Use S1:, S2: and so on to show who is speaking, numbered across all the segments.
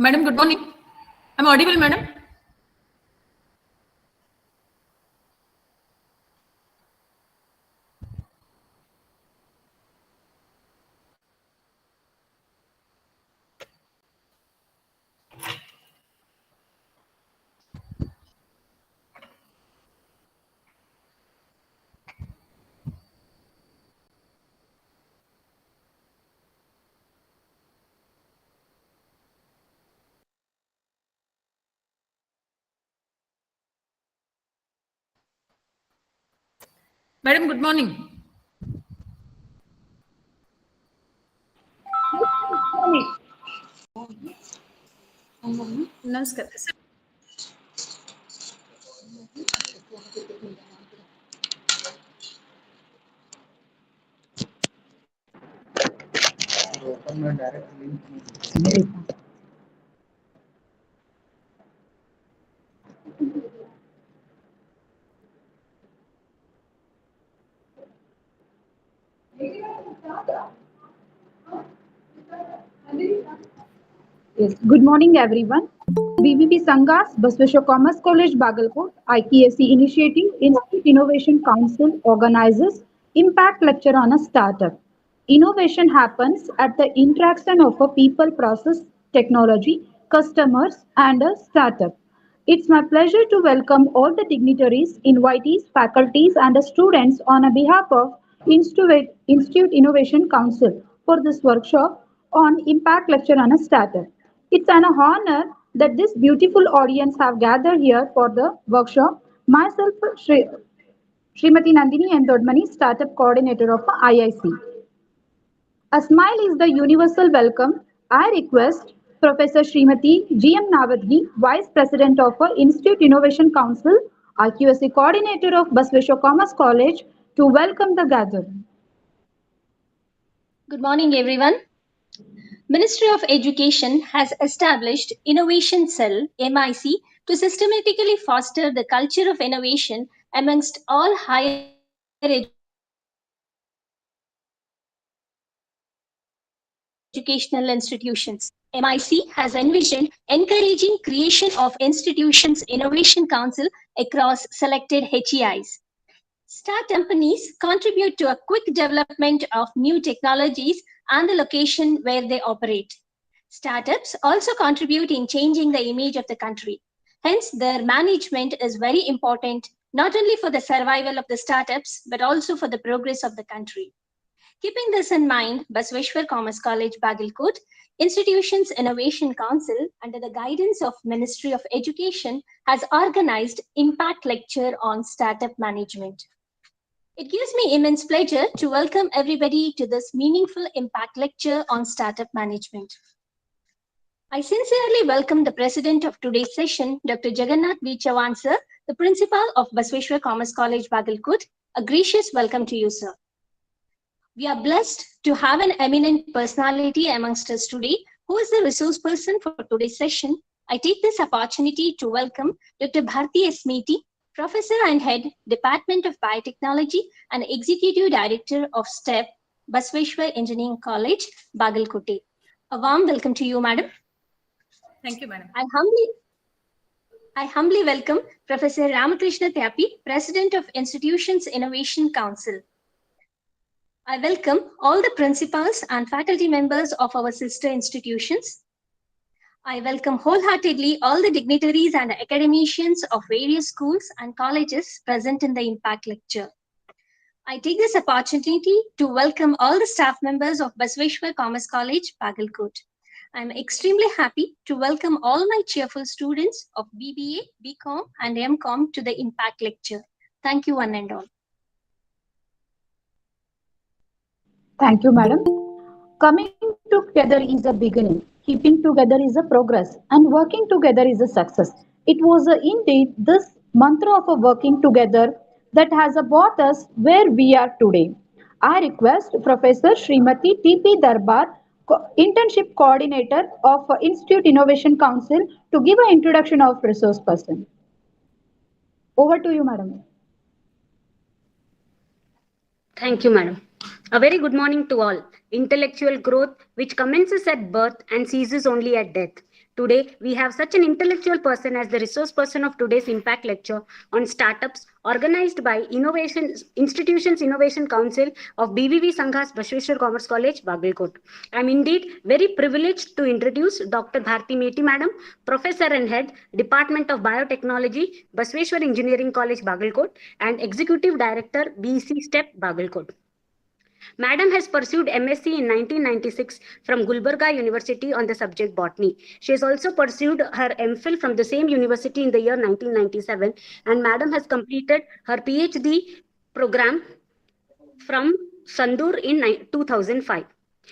S1: Madam, good morning. I'm audible, madam? Madam, good morning. Namaskar. Sir,
S2: Yes. Good morning, everyone. BBP Sanghas, Basveshwar Commerce College, Bagalkot, IIC Initiative Institute Innovation Council organizes Impact Lecture on a Startup. Innovation happens at the interaction of a people, process, technology, customers, and a startup. It's my pleasure to welcome all the dignitaries, invitees, faculties, and the students on a behalf of Institute Innovation Council for this workshop on Impact Lecture on a Startup. It's an honor that this beautiful audience have gathered here for the workshop. Myself, Srimati Nandini and Dodmani, Startup Coordinator of IIC. A smile is the universal welcome. I request Professor Srimati G.M. Navadgi, Vice President of Institute Innovation Council, IQSC Coordinator of Basveshwar Commerce College, to welcome the gathering.
S3: Good morning, everyone. Ministry of Education has established Innovation Cell (MIC) to systematically foster the culture of innovation amongst all higher educational institutions. MIC has envisioned encouraging creation of institutions innovation council across selected HEIs. Start companies contribute to a quick development of new technologies and the location where they operate. Startups also contribute in changing the image of the country. Hence, their management is very important, not only for the survival of the startups, but also for the progress of the country. Keeping this in mind, Basveshwar Commerce College, Bagalkot, Institutions Innovation Council, under the guidance of Ministry of Education, has organized Impact Lecture on Startup Management. It gives me immense pleasure to welcome everybody to this meaningful impact lecture on startup management. I sincerely welcome the president of today's session, Dr. Jagannath V. Chavan, sir, the principal of Basveshwar Commerce College, Bagalkot. A gracious welcome to you, sir. We are blessed to have an eminent personality amongst us today, who is the resource person for today's session. I take this opportunity to welcome Dr. Bharti Smiti, Professor and Head, Department of Biotechnology and Executive Director of STEP, Basveshwar Engineering College, Bagalkote. A warm welcome to you, madam.
S1: thank you, madam.
S3: I humbly welcome Professor Ramakrishna Tyapi, President of Institutions Innovation Council. I welcome all the principals and faculty members of our sister institutions. I welcome wholeheartedly all the dignitaries and academicians of various schools and colleges present in the Impact Lecture. I take this opportunity to welcome all the staff members of Basveshwar Commerce College, Bagalkot. I am extremely happy to welcome all my cheerful students of BBA, BCom and MCom to the Impact Lecture. Thank you one and all.
S2: Thank you, madam. Coming together is a beginning, keeping together is a progress, and working together is a success. It was indeed this mantra of a working together that has brought us where we are today. I request Professor Srimati T.P. Darbar, Internship Coordinator of Institute Innovation Council, to give an introduction of resource person. Over to you, madam.
S4: Thank you, madam. A very good morning to all. Intellectual growth, which commences at birth and ceases only at death. Today, we have such an intellectual person as the resource person of today's impact lecture on startups organized by Institutions Innovation Council of BVV Sanghas Basveshwar Commerce College, Bagalkot. I am indeed very privileged to introduce Dr. Bharti Meti Madam, Professor and Head, Department of Biotechnology, Basveshwar Engineering College, Bagalkot, and Executive Director, BEC STEP, Bagalkot. Madam has pursued MSc in 1996 from Gulbarga University on the subject botany. She has also pursued her MPhil from the same university in the year 1997, and Madam has completed her PhD program from Sandur in 2005.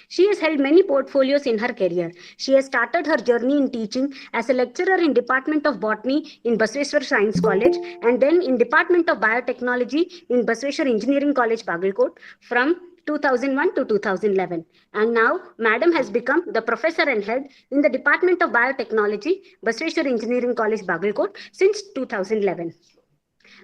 S4: She has held many portfolios in her career. She has started her journey in teaching as a lecturer in Department of Botany in Basveshwar Science College and then in Department of Biotechnology in Basveshwar Engineering College, Bagalkot from 2001 to 2011. And now, Madam has become the Professor and Head in the Department of Biotechnology, Basveshwar Engineering College, Bagalkot since 2011.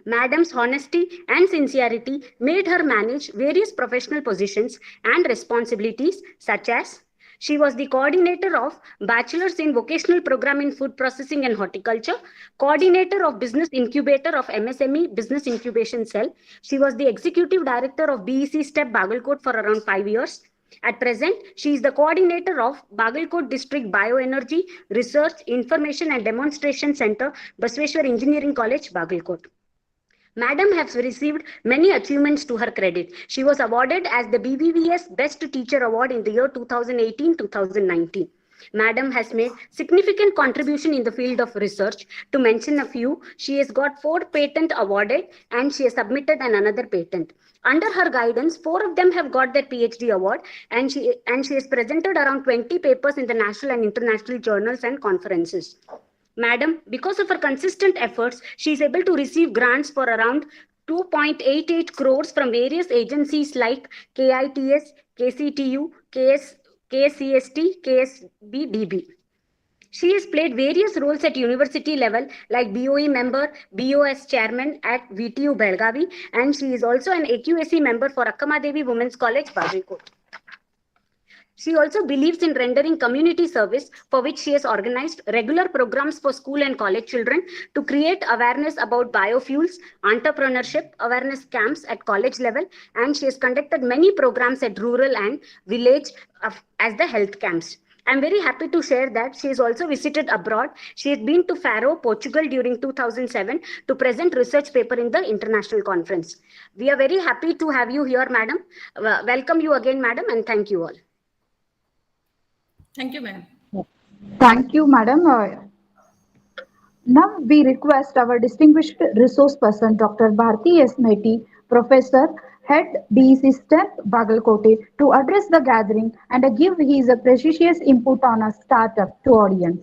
S4: Madam's honesty and sincerity made her manage various professional positions and responsibilities, such as she was the coordinator of Bachelor's in Vocational Program in Food Processing and Horticulture, coordinator of Business Incubator of MSME Business Incubation Cell. She was the executive director of BEC STEP Bagalkot for around 5 years. At present, she is the coordinator of Bagalkot District Bioenergy Research, Information and Demonstration Center, Basveshwar Engineering College, Bagalkot. Madam has received many achievements to her credit. She was awarded as the BVVS Best Teacher Award in the year 2018-2019. Madam has made significant contribution in the field of research. To mention a few, she has got 4 patents awarded and she has submitted another patent. Under her guidance, 4 of them have got their PhD award and she has presented around 20 papers in the national and international journals and conferences. Madam, because of her consistent efforts, she is able to receive grants for around 2.88 crores from various agencies like KITS, KCTU, KSCST, KSBDB. She has played various roles at university level like BOE member, BOS chairman at VTU Belgavi, and she is also an AQSC member for Akkamadevi Women's College, Bagalkot. She also believes in rendering community service, for which she has organized regular programs for school and college children to create awareness about biofuels, entrepreneurship, awareness camps at college level, and she has conducted many programs at rural and village as the health camps. I'm very happy to share that she has also visited abroad. She has been to Faro, Portugal during 2007 to present research paper in the international conference. We are very happy to have you here, Madam. Welcome you again, Madam, and thank you all.
S1: Thank you, ma'am.
S2: Thank you, Madam. Now we request our distinguished resource person, Dr. Bharti S. Meti, Professor, Head BEC STEP, Bagalkot, to address the gathering and give his precious input on a startup to audience.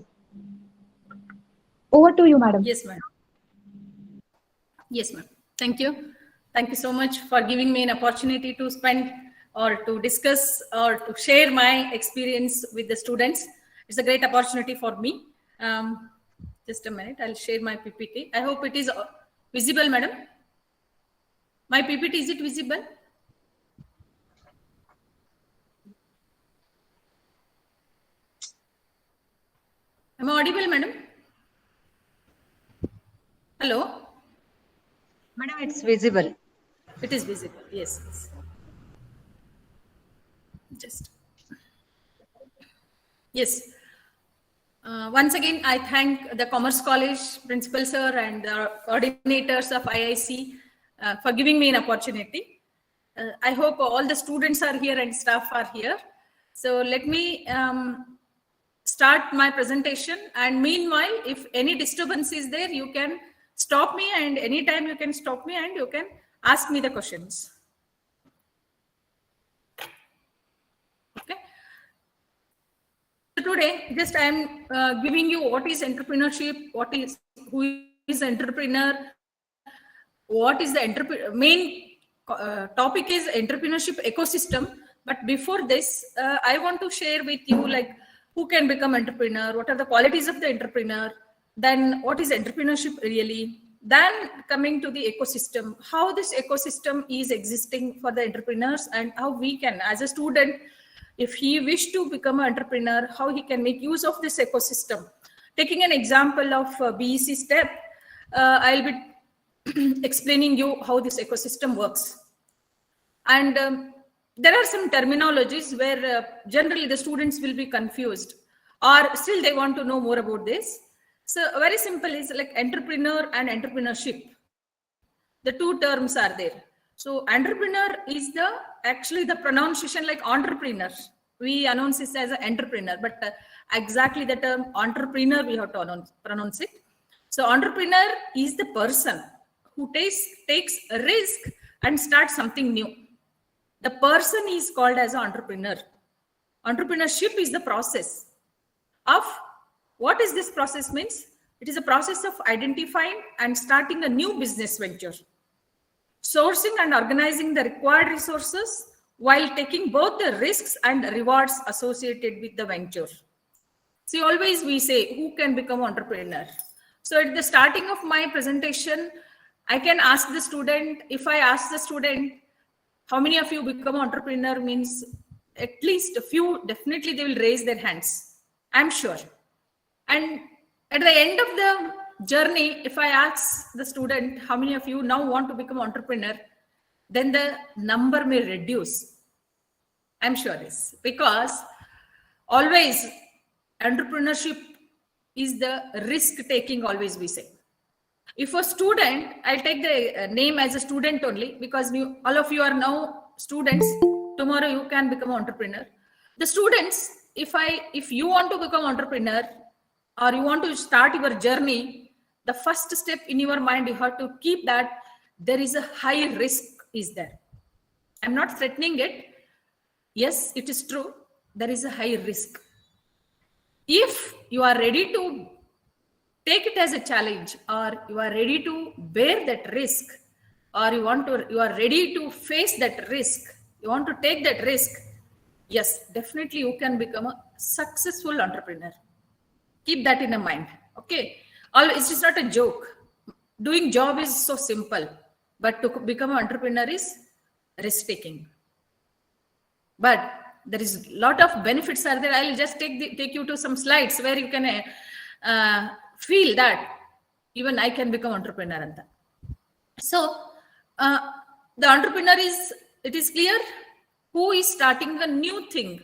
S2: Over to you, Madam.
S1: Yes, ma'am. Yes, ma'am. Thank you. Thank you so much for giving me an opportunity to spend or to discuss or to share my experience with the students. It's a great opportunity for me. Just a minute, I'll share my PPT. I hope it is visible, madam. My PPT, is it visible? Am I audible, madam? Hello?
S5: Madam, it's visible.
S1: It is visible, yes. Yes. Once again, I thank the Commerce College Principal Sir and the coordinators of IIC for giving me an opportunity. I hope all the students are here and staff are here. So let me start my presentation, and meanwhile, if any disturbance is there, you can stop me, and anytime you can stop me and you can ask me the questions. Okay. So today, just I am giving you what is entrepreneurship, who is entrepreneur, what is the main topic is entrepreneurship ecosystem. But before this, I want to share with you like who can become entrepreneur, what are the qualities of the entrepreneur, then what is entrepreneurship really, then coming to the ecosystem, how this ecosystem is existing for the entrepreneurs, and how we can, as a student, if he wish to become an entrepreneur, how he can make use of this ecosystem. Taking an example of BEC step, I'll be explaining you how this ecosystem works. And there are some terminologies where generally the students will be confused, or still they want to know more about this. So very simple is like entrepreneur and entrepreneurship. The two terms are there. So entrepreneur is actually the pronunciation like entrepreneur. We announce this as an entrepreneur, but exactly the term entrepreneur we have to pronounce it. So entrepreneur is the person who takes a risk and starts something new. The person is called as an entrepreneur. Entrepreneurship is the process of, what is this process means? It is a process of identifying and starting a new business venture, sourcing and organizing the required resources while taking both the risks and rewards associated with the venture. See, always we say, who can become entrepreneur? So at the starting of my presentation, I can ask the student, if I ask the student, how many of you become entrepreneur, means at least a few, definitely they will raise their hands, I'm sure. And at the end of the journey, if I ask the student, how many of you now want to become entrepreneur, then the number may reduce. I'm sure this, because always entrepreneurship is the risk taking, always we say. If a student, I'll take the name as a student only, because all of you are now students. Tomorrow you can become entrepreneur. The students, if you want to become entrepreneur or you want to start your journey, the first step in your mind, you have to keep that there is a high risk is there. I'm not threatening it. Yes, it is true. There is a high risk. If you are ready to take it as a challenge, or you are ready to bear that risk, or you are ready to face that risk, you want to take that risk, yes, definitely you can become a successful entrepreneur. Keep that in mind. Okay. It's just not a joke. Doing job is so simple, but to become an entrepreneur is risk taking. But there is a lot of benefits are there. I'll just take you to some slides where you can feel that even I can become entrepreneur. So the entrepreneur it is clear who is starting a new thing.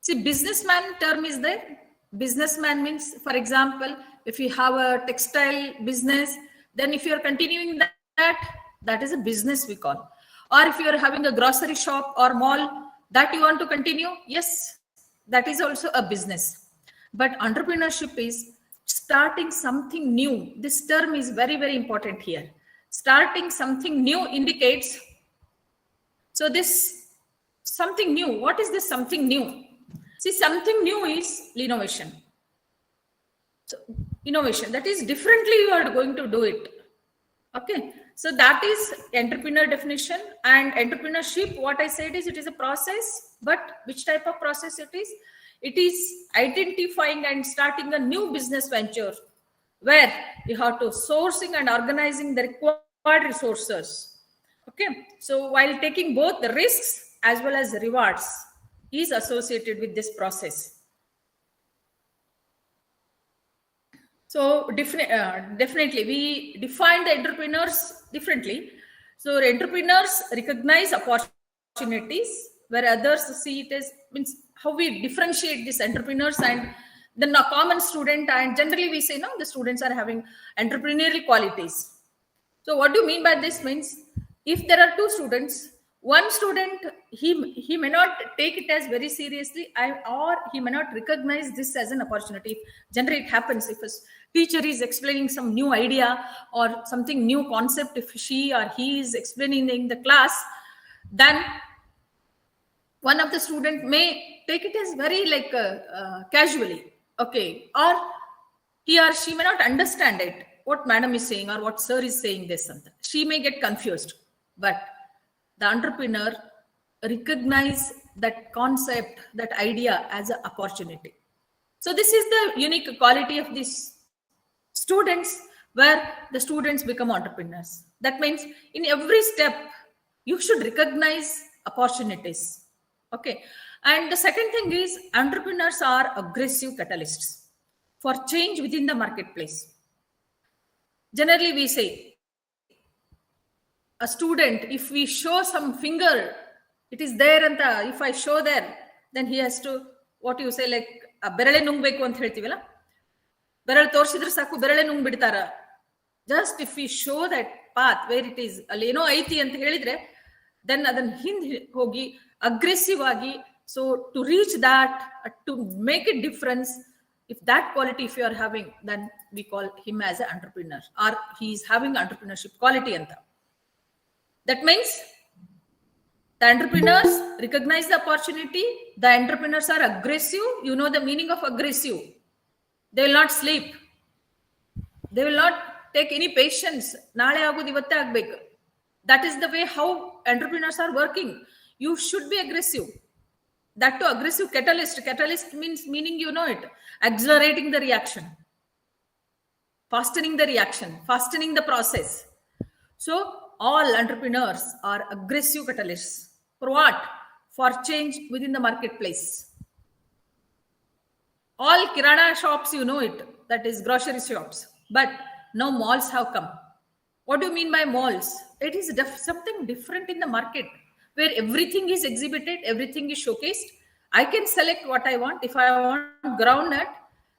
S1: See, businessman term is there. Businessman means, for example, if you have a textile business, then if you're continuing that is a business we call. Or if you're having a grocery shop or mall that you want to continue, yes, that is also a business. But entrepreneurship is starting something new. This term is very, very important here. Starting something new indicates, so this something new, what is this something new? See, something new is innovation. So innovation, that is differently you are going to do it. Okay. So that is entrepreneur definition. And entrepreneurship, what I said is it is a process, but which type of process it is? It is identifying and starting a new business venture where you have to sourcing and organizing the required resources. Okay. So while taking both the risks as well as the rewards is associated with this process. So definitely we define the entrepreneurs differently. So entrepreneurs recognize opportunities where others see it as, means how we differentiate these entrepreneurs and the common student. And generally we say, no, the students are having entrepreneurial qualities. So what do you mean by this? Means if there are two students, one student, he may not take it as very seriously, or he may not recognize this as an opportunity. Generally it happens if a teacher is explaining some new idea or something new concept, if she or he is explaining in the class, then one of the student may take it as very like casually, okay, or he or she may not understand it, what madam is saying or what sir is saying, this something. She may get confused, but the entrepreneur recognize that concept, that idea as an opportunity. So this is the unique quality of these students, where the students become entrepreneurs. That means in every step, you should recognize opportunities. Okay. And the second thing is entrepreneurs are aggressive catalysts. for change within the marketplace. Generally, we say a student, if we show some finger, it is there, and if I show there, then he has to, what you say, like berale nungbeku ant heltivalla, beral torsidre saku berale nung bidtara. Just if we show that path where it is alli eno aiti ant helidre, then adan hindi hogi aggressive agi, so to reach that, to make a difference, if that quality if you are having, then we call him as an entrepreneur, or he is having entrepreneurship quality anta. That means the entrepreneurs recognize the opportunity. The entrepreneurs are aggressive. You know the meaning of aggressive. They will not sleep. They will not take any patience. Naale agudu ivatte agbeku. That is the way how entrepreneurs are working. You should be aggressive. That too aggressive catalyst. Catalyst meaning you know it. Accelerating the reaction. Fastening the reaction. Fastening the process. So all entrepreneurs are aggressive catalysts. For what? For change within the marketplace. All kirana shops, you know it. That is grocery shops. But now malls have come. What do you mean by malls? It is something different in the market, where everything is exhibited, everything is showcased. I can select what I want. If I want groundnut,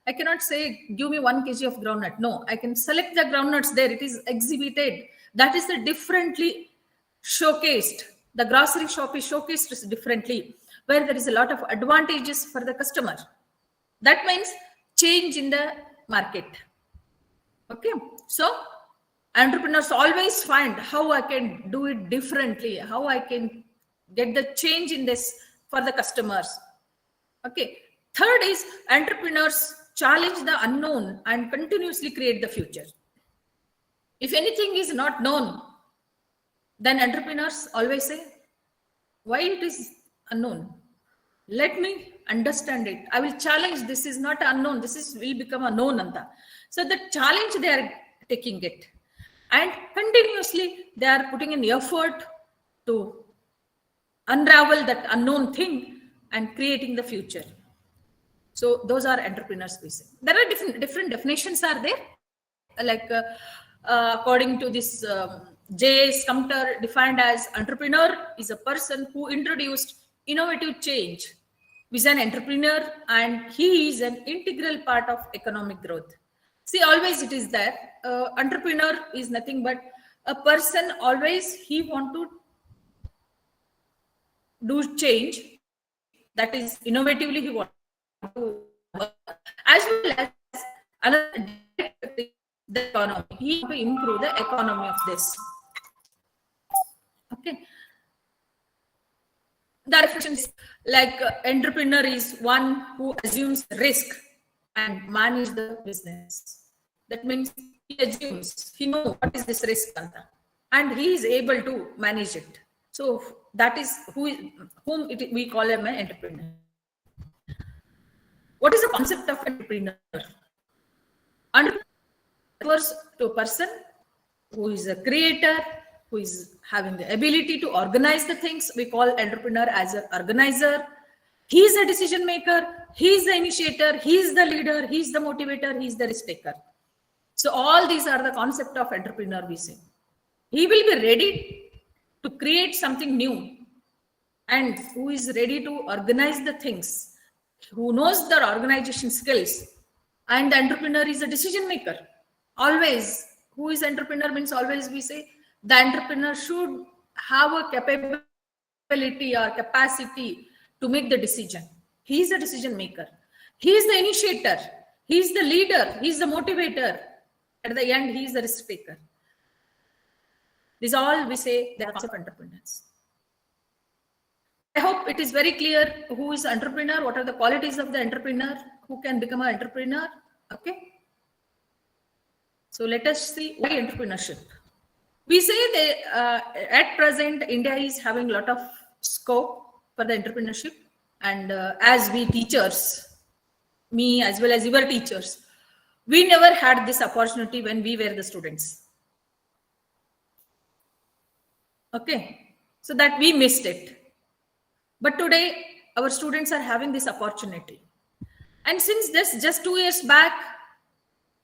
S1: I cannot say, give me 1 kg of groundnut. No, I can select the groundnuts there. It is exhibited. That is the differently showcased. The grocery shop is showcased differently, where there is a lot of advantages for the customer. That means change in the market. Okay. So entrepreneurs always find how I can do it differently, how I can get the change in this for the customers. Okay. Third is entrepreneurs challenge the unknown and continuously create the future. If anything is not known, then entrepreneurs always say, why it is unknown? Let me understand it. I will challenge. This is not unknown. This will become a known anta. So the challenge, they are taking it. And continuously they are putting in effort to unravel that unknown thing and creating the future. So those are entrepreneurs we say. There are different definitions are there. Like according to this J. Sumter defined as entrepreneur is a person who introduced innovative change, is an entrepreneur, and he is an integral part of economic growth. See, always it is there. Entrepreneur is nothing but a person always he want to do change, that is innovatively he want to work, as well as another the economy. He want to improve the economy of this. Okay. The definitions like entrepreneur is one who assumes risk and manage the business. That means he assumes, he knows what is this risk, and he is able to manage it. So that is whom we call him an entrepreneur. What is the concept of entrepreneur? Entrepreneur refers to a person who is a creator, who is having the ability to organize the things. We call entrepreneur as an organizer. He is a decision maker. He is the initiator. He is the leader. He is the motivator. He is the risk taker. So all these are the concept of entrepreneur we say. He will be ready to create something new, and who is ready to organize the things, who knows their organization skills. And the entrepreneur is a decision maker. Always, who is entrepreneur means always we say the entrepreneur should have a capability or capacity to make the decision. He is a decision maker. He is the initiator. He is the leader. He is the motivator. At the end, he is the risk taker. This all we say the concept of entrepreneurs. I hope it is very clear who is entrepreneur, what are the qualities of the entrepreneur, who can become an entrepreneur. Okay. So let us see why entrepreneurship. We say that at present, India is having a lot of scope for the entrepreneurship. And as we teachers, me as well as your teachers, we never had this opportunity when we were the students. Okay. So that we missed it. But today, our students are having this opportunity. And since this just 2 years back,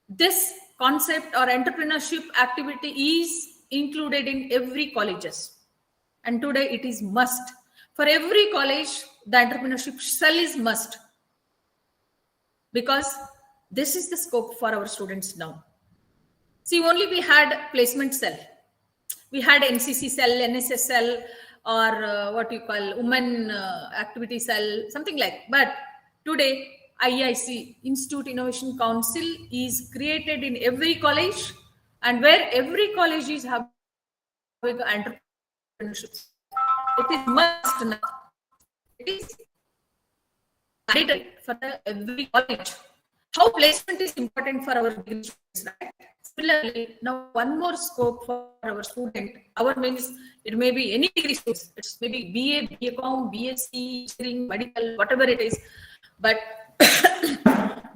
S1: this concept or entrepreneurship activity is included in every colleges. And today it is must. For every college, the entrepreneurship cell is must. Because this is the scope for our students now. See, only we had placement cell. We had NCC cell, NSS cell, or what you call women activity cell, something like. But today, IIC, Institute Innovation Council, is created in every college, and where every college is having entrepreneurship. It is must now. It is mandatory for every college. How placement is important for our degree students, right? Similarly, now one more scope for our student. Our means it may be any degree students. It's maybe BA, BCom, BSc, engineering, medical, whatever it is. But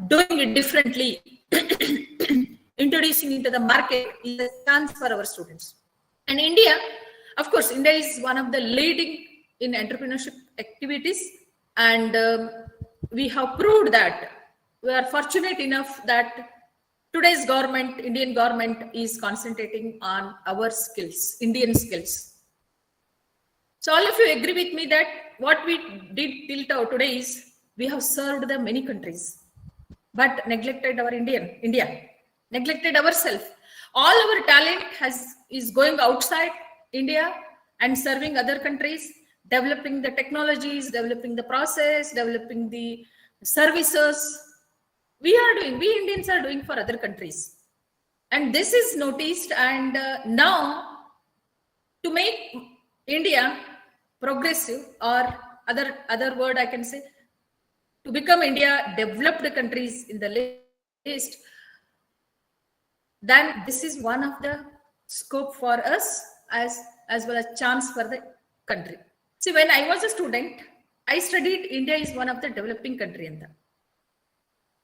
S1: doing it differently, introducing into the market is a chance for our students. And India, of course, India is one of the leading in entrepreneurship activities, and we have proved that. We are fortunate enough that today's government, Indian government, is concentrating on our skills, Indian skills. So all of you agree with me that what we did till today is we have served the many countries, but neglected our India, neglected ourselves. All our talent is going outside India and serving other countries, developing the technologies, developing the process, developing the services. We Indians are doing for other countries. And this is noticed, and now to make India progressive, or other word I can say, to become India developed countries in the list, then this is one of the scope for us as well as chance for the country. See, when I was a student, I studied India is one of the developing country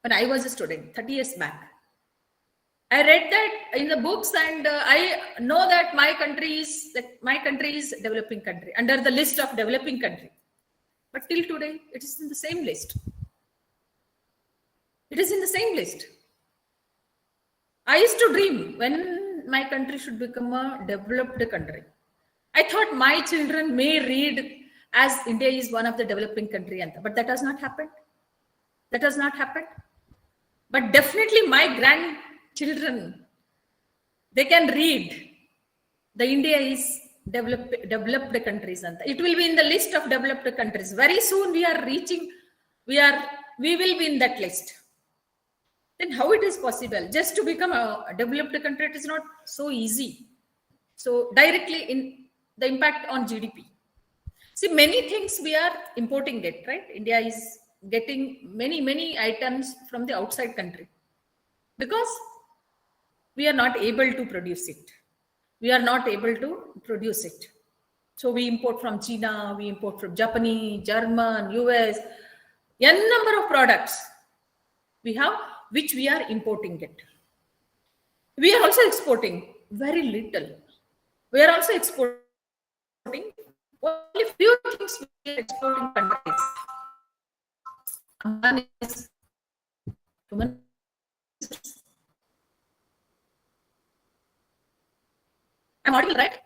S1: when I was a student 30 years back. I read that in the books, and I know that my country is developing country, under the list of developing country. But till today, it is in the same list. It is in the same list. I used to dream when my country should become a developed country. I thought my children may read as India is one of the developing country, but that has not happened. That has not happened. But definitely my grandchildren, they can read the India is developed countries. It will be in the list of developed countries. Very soon we will be in that list. Then how it is possible? Just to become a developed country, it is not so easy. So directly in the impact on GDP. See, many things we are importing it, right? India is getting many items from the outside country because we are not able to produce it. We are not able to produce it. So we import from China, we import from Japanese, German, US, n number of products we have, which we are importing it. We are also exporting very little. We are also exporting only few things we are exporting countries. One is human resources. I'm audible, right?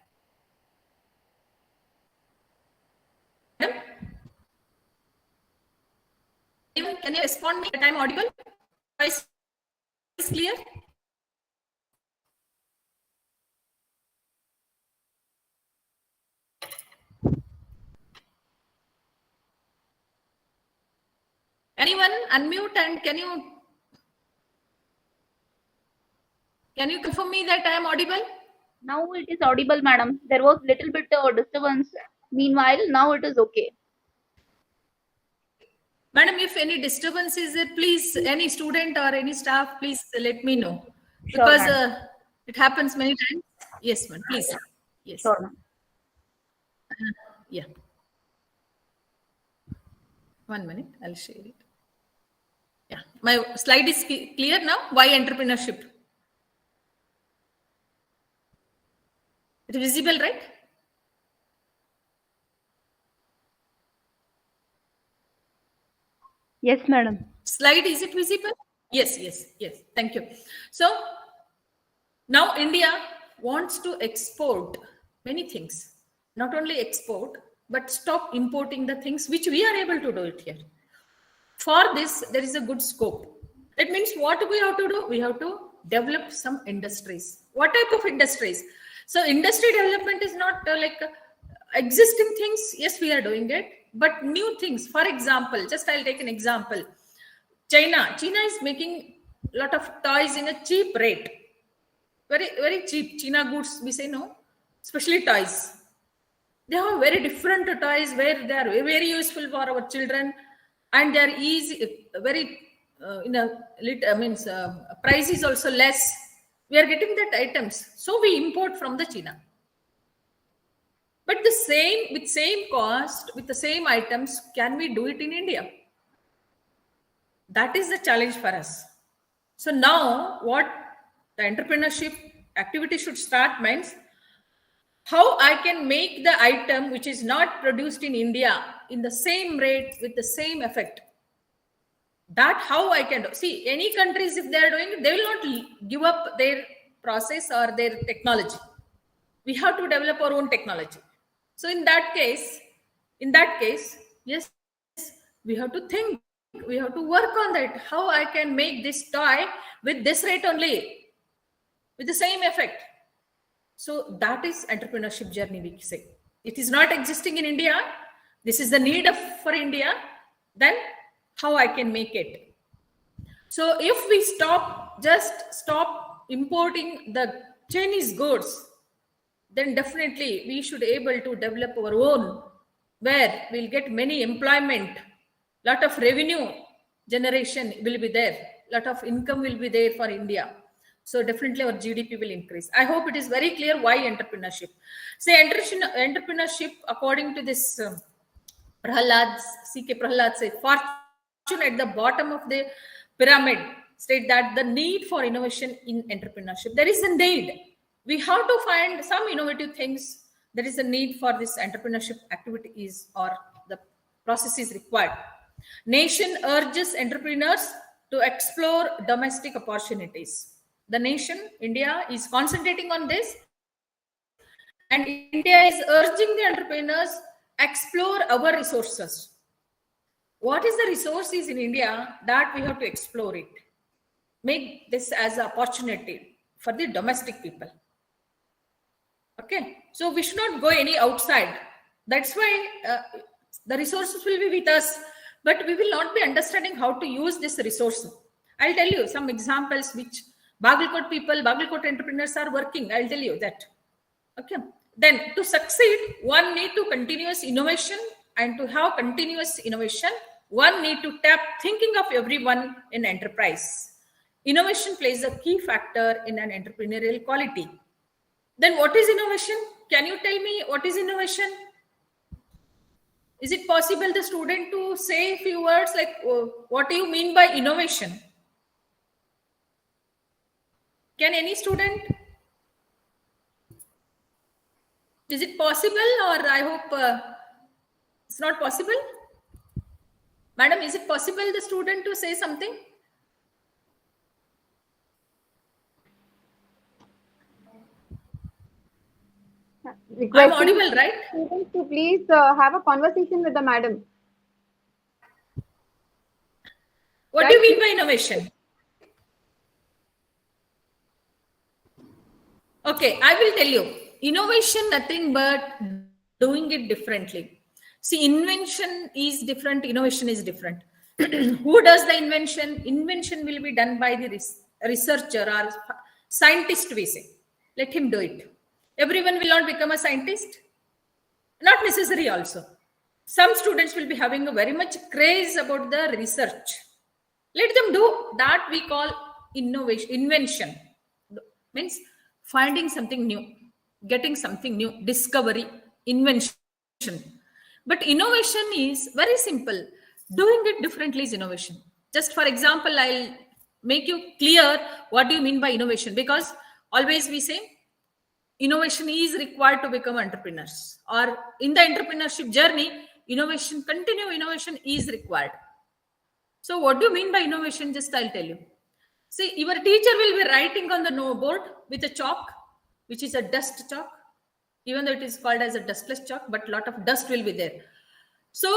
S1: Can you respond me that I'm audible? Voice is clear? Anyone unmute, and can you confirm me that I am audible?
S6: Now it is audible, madam. There was little bit disturbance. Meanwhile, now it is okay.
S1: Madam, if any disturbance is there, please, any student or any staff, please let me know.
S6: Sure,
S1: because it happens many times. Yes, ma'am, please. Yes.
S6: Sure, ma'am.
S1: Yeah. 1 minute, I'll share it. Yeah, my slide is clear now. Why entrepreneurship? It is visible, right?
S6: Yes, madam.
S1: Slide, is it visible? Yes, yes, yes. Thank you. So now India wants to export many things, not only export, but stop importing the things which we are able to do it here. For this, there is a good scope. That means what we have to do? We have to develop some industries. What type of industries? So industry development is not like existing things. Yes, we are doing it, but new things. For example, just I'll take an example. China is making a lot of toys in a cheap rate. Very, very cheap. China goods, we say no, especially toys. They have very different toys where they are very useful for our children, and they are easy, very price is also less. We are getting that items, so we import from the China. But the same with same cost, with the same items, can we do it in India? That is the challenge for us. So now what the entrepreneurship activity should start means how I can make the item which is not produced in India in the same rate with the same effect. That how I can do. See, any countries, if they are doing it, they will not give up their process or their technology. We have to develop our own technology. So in that case, yes, we have to think. We have to work on that. How I can make this toy with this rate only, with the same effect. So that is entrepreneurship journey, we say. It is not existing in India. This is the need for India. Then how I can make it. So if we stop importing the Chinese goods, then definitely we should able to develop our own, where we'll get many employment, lot of revenue generation will be there, lot of income will be there for India. So definitely our GDP will increase. I hope it is very clear why entrepreneurship. Say entrepreneurship, according to this C.K. Prahalad say, fortune at the bottom of the pyramid, state that the need for innovation in entrepreneurship. There is a need. We have to find some innovative things. There is a need for this entrepreneurship activities or the process is required. Nation urges entrepreneurs to explore domestic opportunities. The nation, India, is concentrating on this, and India is urging the entrepreneurs explore our resources. What is the resources in India that we have to explore it? Make this as an opportunity for the domestic people. Okay, so we should not go any outside. That's why the resources will be with us, but we will not be understanding how to use this resource. I'll tell you some examples which Bagalkot people, Bagalkot entrepreneurs are working. I'll tell you that. Okay. Then to succeed, one need to continuous innovation, and to have continuous innovation, one need to tap thinking of everyone in enterprise. Innovation plays a key factor in an entrepreneurial quality. Then what is innovation? Can you tell me what is innovation? Is it possible the student to say a few words like what do you mean by innovation? Can any student? Is it possible, or I hope it's not possible? Madam, is it possible the student to say something? I'm audible, right?
S2: Students to please have a conversation with the madam.
S1: What do you mean by innovation? Okay, I will tell you. Innovation, nothing but doing it differently. See, invention is different, innovation is different. Who does the invention? Invention will be done by the researcher or scientist, we say. Let him do it. Everyone will not become a scientist. Not necessary also. Some students will be having a very much craze about the research. Let them do that. We call innovation, invention. Means finding something new, getting something new, discovery, invention. But innovation is very simple. Doing it differently is innovation. Just for example, I'll make you clear what do you mean by innovation, because always we say innovation is required to become entrepreneurs, or in the entrepreneurship journey, innovation, continuous innovation is required. So what do you mean by innovation? Just I'll tell you. See, your teacher will be writing on the board with a chalk, which is a dust chalk, even though it is called as a dustless chalk, but lot of dust will be there. So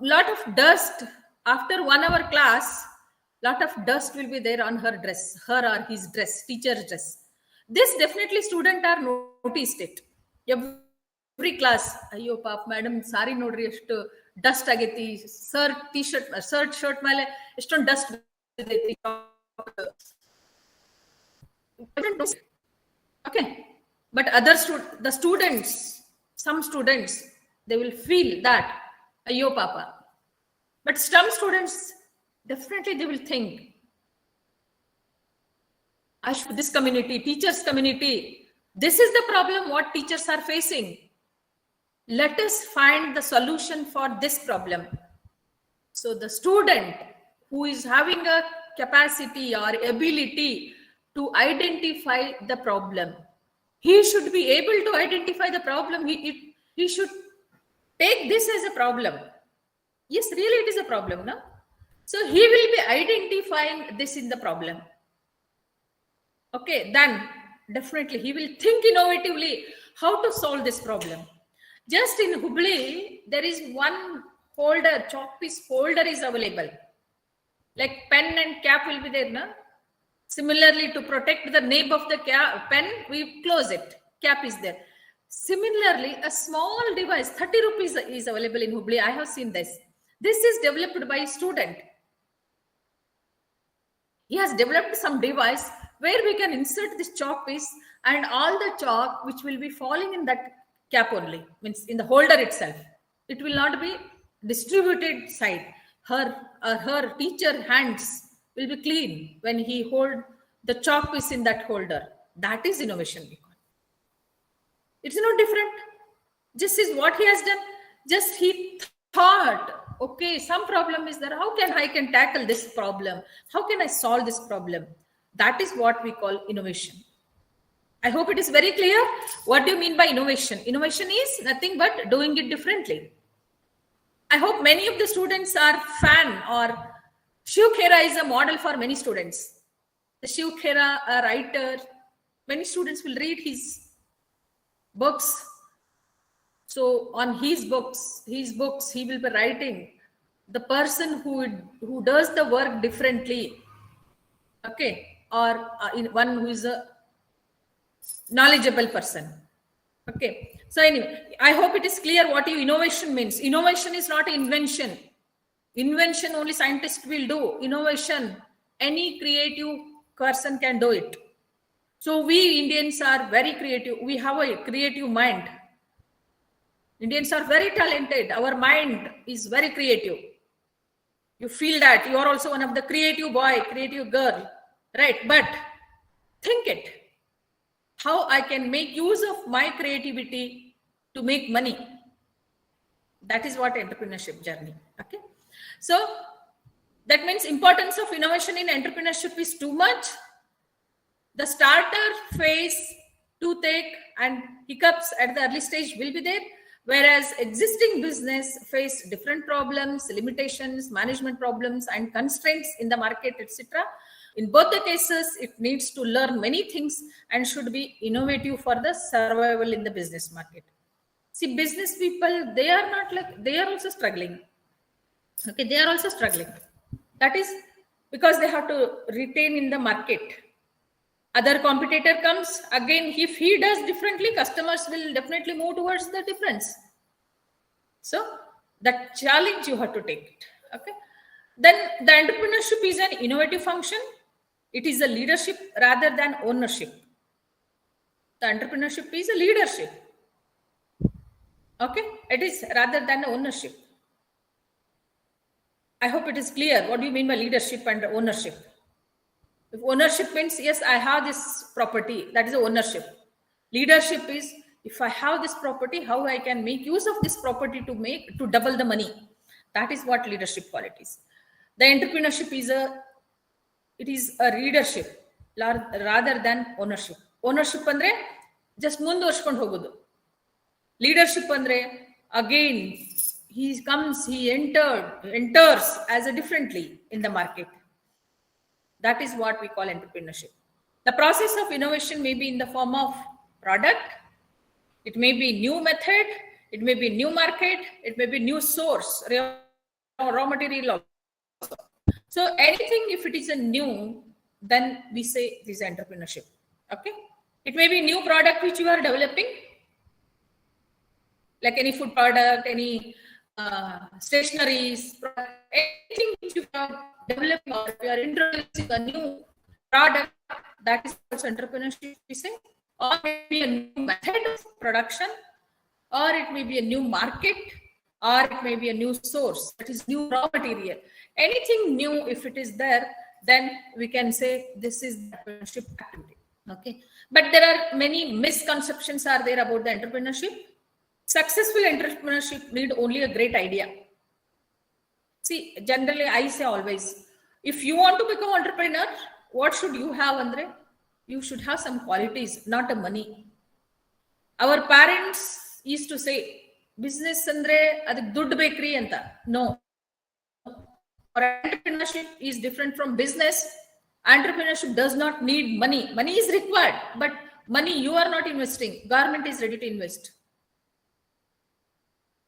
S1: lot of dust after 1 hour class, lot of dust will be there on her dress, her or his dress, teacher's dress. This definitely student are noticed it. Every class, ayyo paap madam sari nodri ಎಷ್ಟು dust ಆಗೈತಿ, sir shirt ಮೇಲೆ ಎಷ್ಟೊಂದು dust ಬಿದ್ದೈತಿ. Okay, but the students, some students, they will feel that ayyo papa, but some students definitely they will think I should, this community, teachers community, this is the problem what teachers are facing. Let us find the solution for this problem. So the student who is having a capacity or ability to identify the problem, he should be able to identify the problem. He should take this as a problem. Yes, really it is a problem, no? So he will be identifying this in the problem. Okay, then definitely he will think innovatively how to solve this problem. Just in Hubli, there is one holder, chalk piece holder is available. Like pen and cap will be there, no? Similarly, to protect the nib of the pen, we close it. Cap is there. Similarly, a small device, 30 rupees is available in Hubli. I have seen this. This is developed by a student. He has developed some device where we can insert this chalk piece and all the chalk which will be falling in that cap only, means in the holder itself. It will not be distributed side. Her teacher hands will be clean when he hold the chalk piece in that holder. That is innovation. It's not different. Just is what he has done. Just he thought, okay, some problem is there. How can I tackle this problem? How can I solve this problem? That is what we call innovation. I hope it is very clear. What do you mean by innovation? Innovation is nothing but doing it differently. I hope many of the students are fan or Shiv Khera is a model for many students. The Shiv Khera, a writer, many students will read his books. So on his books, he will be writing the person who does the work differently. Okay, or one who is a knowledgeable person. Okay, so anyway, I hope it is clear what innovation means. Innovation is not invention. Invention only scientists will do. Innovation, any creative person can do it. So we Indians are very creative. We have a creative mind. Indians are very talented. Our mind is very creative. You feel that you are also one of the creative boy, creative girl, right? But think it. How I can make use of my creativity to make money. That is what entrepreneurship journey. Okay. So that means importance of innovation in entrepreneurship is too much. The starter phase, toothache and hiccups at the early stage will be there. Whereas existing business face different problems, limitations, management problems and constraints in the market, etc. In both the cases, it needs to learn many things and should be innovative for the survival in the business market. See, business people, they are not like, they are also struggling. Okay, they are also struggling. That is because they have to retain in the market. Other competitor comes, again, if he does differently, customers will definitely move towards the difference. So that challenge you have to take it. Okay. Then the entrepreneurship is an innovative function. It is a leadership rather than ownership. The entrepreneurship is a leadership. Okay, it is rather than ownership. I hope it is clear. What do you mean by leadership and ownership? If ownership means, yes, I have this property, that is ownership. Leadership is, if I have this property, how I can make use of this property to double the money. That is what leadership qualities. The entrepreneurship is a leadership rather than ownership. Ownership andre just ಮುಂದುವರಿಸಿಕೊಂಡು ಹೋಗೋದು. Leadership andre again he enters as a differently in the market. That is what we call entrepreneurship. The process of innovation may be in the form of product, it may be new method, it may be new market, it may be new source, raw material also. So anything, if it is a new, then we say it is entrepreneurship. Okay. It may be new product which you are developing, like any food product, any stationaries, anything which you are developing or you are introducing a new product, that is also entrepreneurship, we say. Or maybe a new method of production, or it may be a new market, or it may be a new source, that is new raw material. Anything new, if it is there, then we can say this is entrepreneurship activity. Okay. But there are many misconceptions are there about the entrepreneurship. Successful entrepreneurship need only a great idea. See, generally I say always, if you want to become entrepreneur, what should you have, Andre? You should have some qualities, not a money. Our parents used to say, business andre adik duddu bakery anta. No. Entrepreneurship is different from business. Entrepreneurship does not need money. Money is required, but money you are not investing. Government is ready to invest.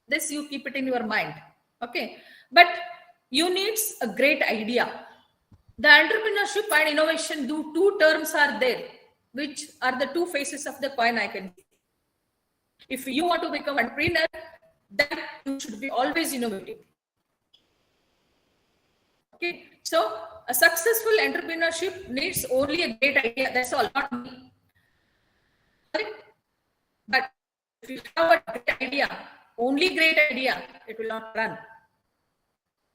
S1: This you keep it in your mind. Okay. But you need a great idea. The entrepreneurship and innovation, two terms are there, which are the two faces of the coin, I can see. If you want to become an entrepreneur, then you should be always innovative. Okay. So a successful entrepreneurship needs only a great idea. That's all, not me. But if you have a great idea, only great idea, it will not run.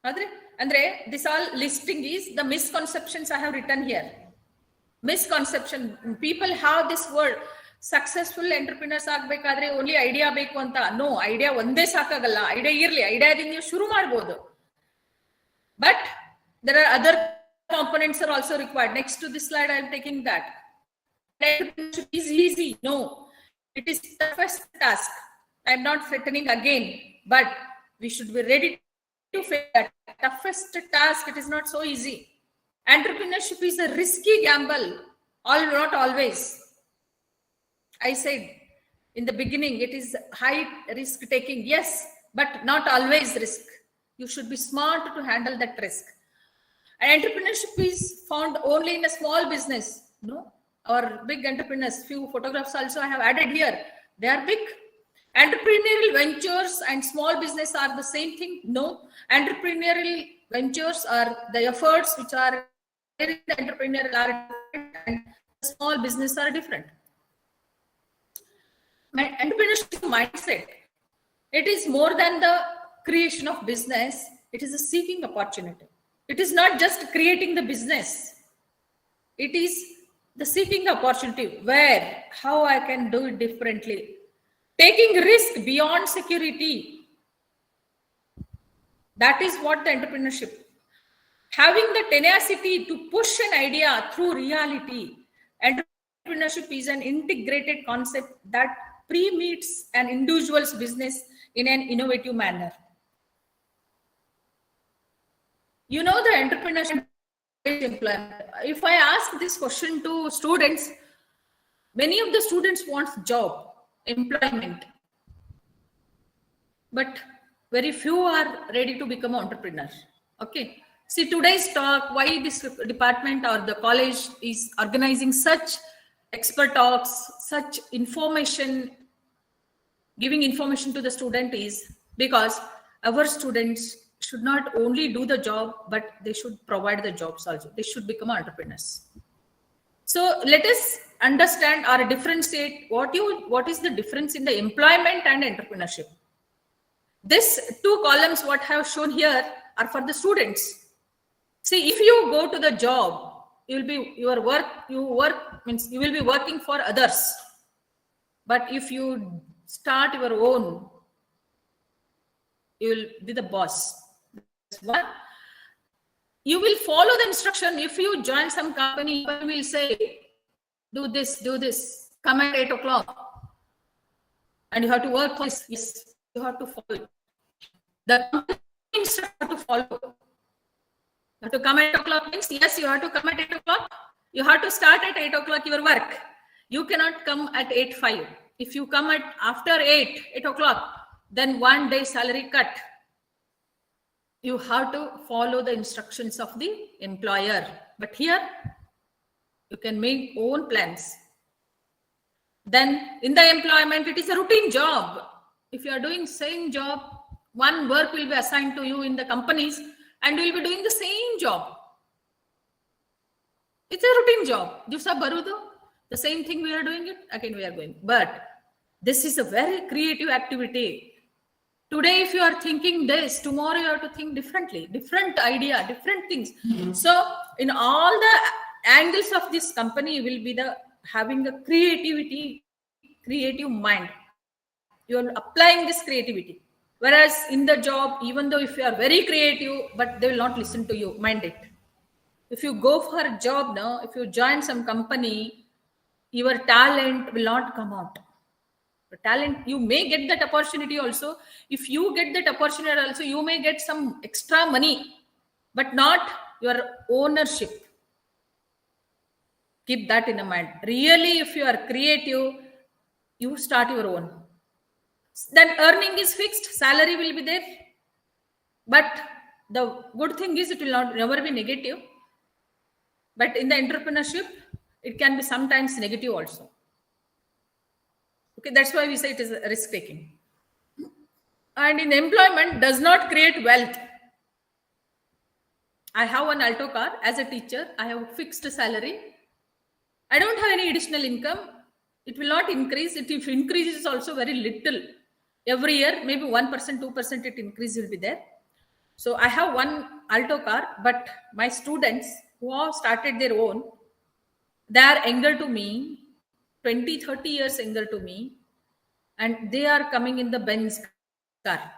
S1: Andre, this all listing is the misconceptions I have written here. Misconception. People have this word, successful entrepreneurs agbekadre only idea beku anta. No, idea onde sakagalla. Idea irli. Idea din you shuru madbodu. But there are other components are also required. Next to this slide, I am taking that. Entrepreneurship is easy. No, it is the toughest task. I am not threatening again, but we should be ready to face that toughest task. It is not so easy. Entrepreneurship is a risky gamble, not always. I said in the beginning, it is high risk taking, yes, but not always risk. You should be smart to handle that risk. And entrepreneurship is found only in a small business. No, our big entrepreneurs, few photographs also I have added here. They are big. Entrepreneurial ventures and small business are the same thing? No. Entrepreneurial ventures are the efforts which are in the entrepreneurial are different and the small business are different. My entrepreneurship mindset, it is more than the creation of business. It is a seeking opportunity. It is not just creating the business. It is the seeking opportunity where, how I can do it differently. Taking risk beyond security. That is what the entrepreneurship. Having the tenacity to push an idea through reality. Entrepreneurship is an integrated concept that pre-meets an individual's business in an innovative manner. You know the entrepreneurship employment. If I ask this question to students, many of the students want job, employment, but very few are ready to become an entrepreneur. Okay. See, today's talk, why this department or the college is organizing such expert talks, such information, giving information to the student is because our students should not only do the job, but they should provide the jobs also. They should become entrepreneurs. So let us understand or differentiate what is the difference in the employment and entrepreneurship. This two columns, what I have shown here, are for the students. See, if you go to the job, you will be you will be working for others. But if you start your own, you will be the boss. One, you will follow the instruction. If you join some company, you will say, do this, come at 8 o'clock. And you have to work for this. Yes, you have to follow it. The companies have to follow. You have to come at 8 o'clock means, yes, you have to come at 8 o'clock. You have to start at 8 o'clock your work. You cannot come at 8:05. If you come at after 8 o'clock, then 1 day salary cut. You have to follow the instructions of the employer. But here, you can make own plans. Then in the employment, it is a routine job. If you are doing same job, one work will be assigned to you in the companies and you will be doing the same job. It's a routine job. The same thing we are doing it, again we are going. But this is a very creative activity. Today, if you are thinking this, tomorrow you have to think differently, different idea, different things. So in all the angles of this company, you will be having a creative mind. You are applying this creativity. Whereas in the job, even though if you are very creative, but they will not listen to you, mind it. If you go for a job now, if you join some company, your talent will not come out. The talent, you may get that opportunity also. If you get that opportunity also, you may get some extra money, but not your ownership. Keep that in mind. Really, if you are creative, you start your own. Then earning is fixed, salary will be there. But the good thing is it will never be negative. But in the entrepreneurship, it can be sometimes negative also. Okay, that's why we say it is risk taking. And in employment, does not create wealth. I have an Alto car as a teacher. I have a fixed salary. I don't have any additional income. It will not increase. If it increases also very little. Every year, maybe 1%, 2% it increase will be there. So I have one Alto car, but my students who have started their own, they are younger to me, 20, 30 years younger to me, and they are coming in the Benz car.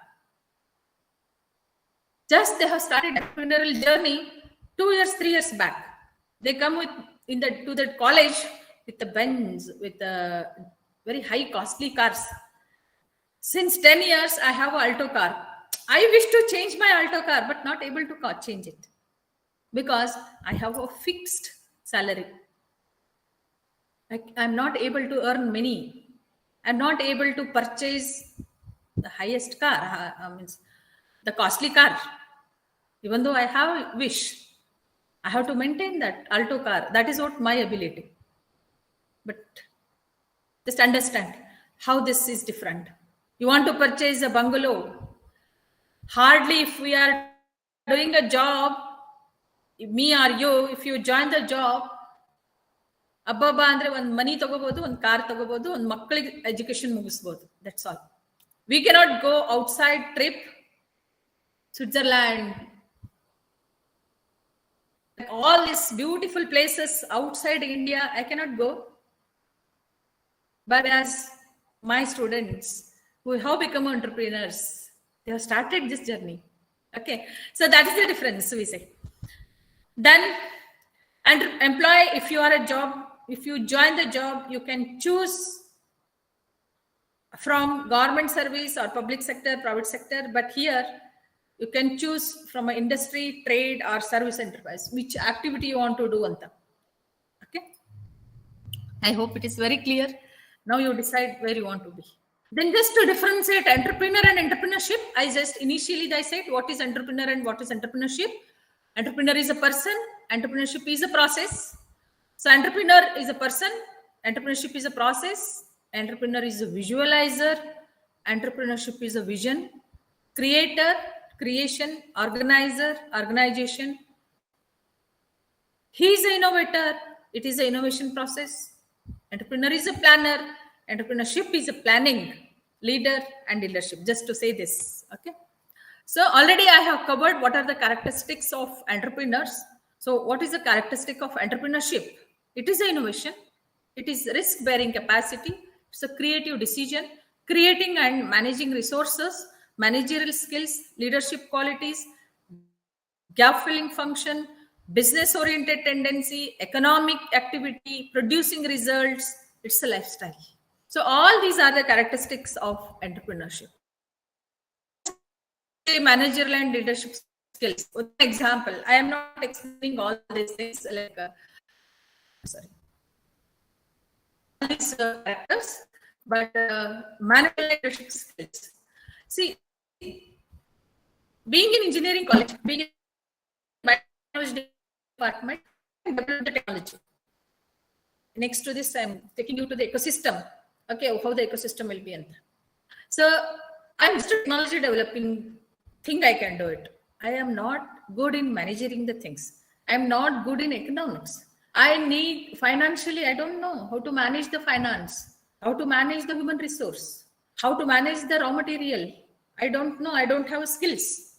S1: Just they have started entrepreneurial journey 2 years, 3 years back. They come to the college with the Benz, with the very high costly cars. Since 10 years, I have an Alto car. I wish to change my Alto car, but not able to change it because I have a fixed salary. I'm not able to earn many. I'm not able to purchase the highest car, means the costly car. Even though I have a wish, I have to maintain that Alto car. That is what my ability. But just understand how this is different. You want to purchase a bungalow. Hardly if we are doing a job, me or you, if you join the job, ಅಬ್ಬಬ್ಬ ಅಂದ್ರೆ ಒಂದು ಮನಿ ತಗೋಬಹುದು, ಒಂದು car ತಗೋಬಹುದು, ಒಂದು ಮಕ್ಕಳಿಗೆ education ಮುಗಿಸಬಹುದು. That's all. We cannot go outside trip, Switzerland, all these beautiful places outside India, I cannot go. But as my students who have become entrepreneurs, they have started this journey. Okay, so that is the difference we say. Then, and employee, if you are a job, if you join the job, you can choose from government service or public sector, private sector. But here, you can choose from an industry, trade, or service enterprise, which activity you want to do. Okay, I hope it is very clear. Now you decide where you want to be. Then just to differentiate entrepreneur and entrepreneurship, initially I said what is entrepreneur and what is entrepreneurship. Entrepreneur is a person, entrepreneurship is a process. So entrepreneur is a person, entrepreneurship is a process, entrepreneur is a visualizer, entrepreneurship is a vision, creator, creation, organizer, organization. He is an innovator, it is an innovation process. Entrepreneur is a planner, entrepreneurship is a planning, leader and leadership, just to say this. Okay, so already I have covered what are the characteristics of entrepreneurs. So what is the characteristic of entrepreneurship? It is innovation, it is risk bearing capacity, it's a creative decision, creating and managing resources, managerial skills, leadership qualities, gap filling function, business oriented tendency, economic activity, producing results. It's a lifestyle. So all these are the characteristics of entrepreneurship. say managerial and leadership skills. For example, I am not explaining all these things like these factors, but managerial leadership skills. See, being in engineering college, being in biology department, and develop the technology. Next to this, I'm taking you to the ecosystem. Okay, how the ecosystem will be in. So I'm just a technology developing thing. I can do it. I am not good in managing the things. I'm not good in economics. I need financially. I don't know how to manage the finance, how to manage the human resource, how to manage the raw material. I don't know. I don't have skills.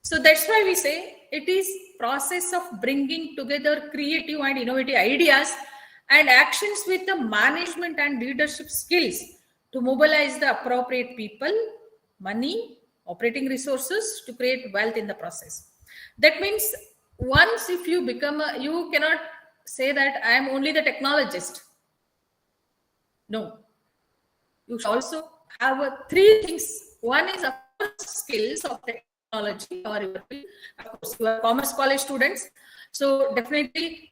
S1: So that's why we say it is process of bringing together creative and innovative ideas and actions with the management and leadership skills to mobilize the appropriate people, money, operating resources to create wealth in the process. That means once if you become you cannot say that I am only the technologist. No. You should also have three things. One is of course skills of technology, or of course you are commerce college students. So definitely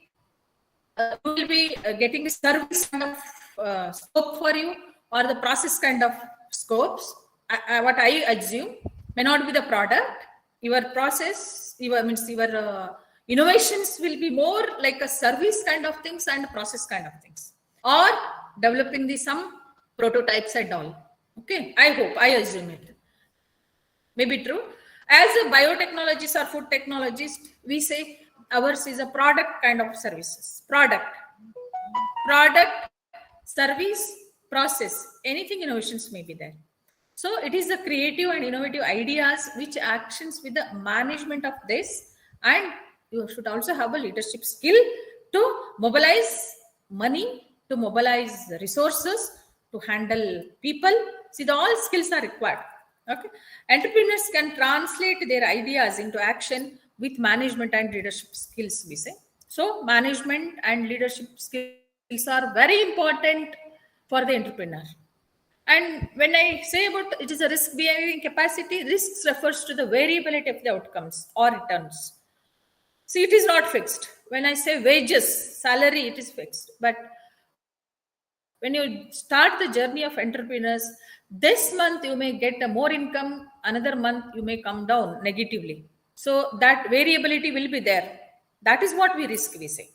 S1: you will be getting a service kind of scope for you, or the process kind of scopes. What I assume may not be the product. Your process, your innovations will be more like a service kind of things and process kind of things, or developing some prototypes and all. Okay, I hope, I assume it may be true. As a biotechnologist or food technologist, we say ours is a product kind of services. Product, service, process, anything innovations may be there. So it is the creative and innovative ideas which actions with the management of this, and you should also have a leadership skill to mobilize money, to mobilize resources, to handle people. See, all skills are required. Okay, entrepreneurs can translate their ideas into action with management and leadership skills, we say. So management and leadership skills are very important for the entrepreneur. And when I say about it is a risk bearing capacity, risks refers to the variability of the outcomes or returns. See, it is not fixed. When I say wages, salary, it is fixed. But when you start the journey of entrepreneurs, this month you may get a more income, another month you may come down negatively. So that variability will be there. That is what we risk, we say.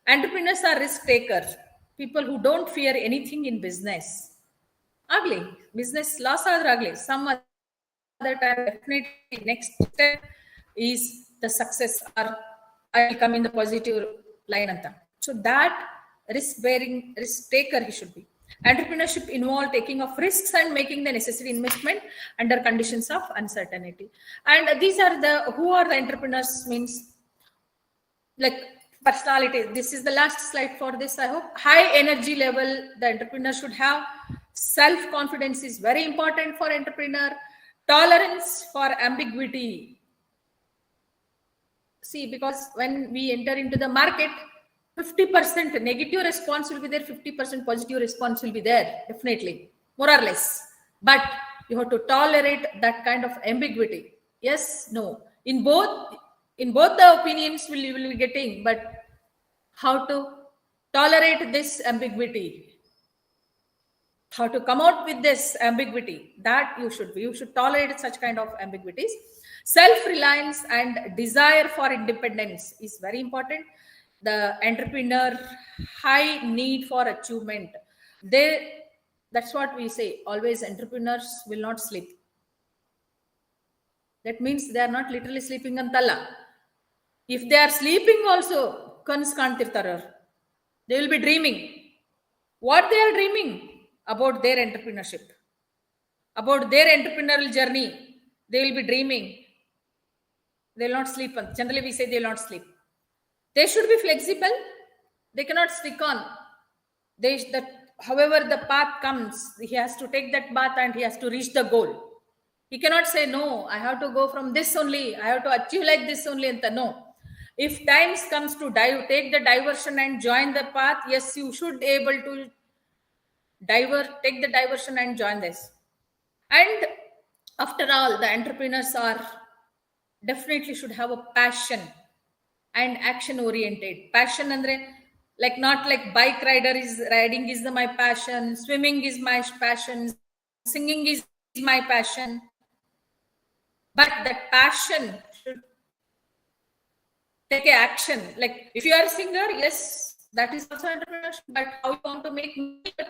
S1: Entrepreneurs are risk takers, people who don't fear anything in business. Ugly. Business loss are ugly. Some other time, definitely next step is the success, or I will come in the positive line. So that risk-bearing, risk-taker he should be. Entrepreneurship involves taking of risks and making the necessary investment under conditions of uncertainty. And these are the, who are the entrepreneurs means, like personality. This is the last slide for this, I hope. High energy level, the entrepreneur should have. Self-confidence is very important for entrepreneur. Tolerance for ambiguity. See, because when we enter into the market, 50% negative response will be there, 50% positive response will be there, definitely, more or less. But you have to tolerate that kind of ambiguity. Yes, no. In both the opinions you will be getting, but how to tolerate this ambiguity, how to come out with this ambiguity, that you should tolerate such kind of ambiguities. Self-reliance and desire for independence is very important. The entrepreneur, high need for achievement. That's what we say, always entrepreneurs will not sleep. That means they are not literally sleeping antalla. If they are sleeping also, kans kantirtarar. They will be dreaming. What they are dreaming? About their entrepreneurship, about their entrepreneurial journey. They will be dreaming. They will not sleep. Generally, we say they will not sleep. They should be flexible. They cannot stick on. However the path comes, he has to take that path and he has to reach the goal. He cannot say, no, I have to go from this only. I have to achieve like this only. And no. If times comes to take the diversion and join the path, yes, you should be able to take the diversion and join this. And After all, the entrepreneurs are definitely should have a passion and action oriented. Passion andre like not like bike rider is riding is my passion, swimming is my passion, singing is my passion. But that passion should take a action. Like if you are a singer, yes, that is also entrepreneurship. But how you want to make music,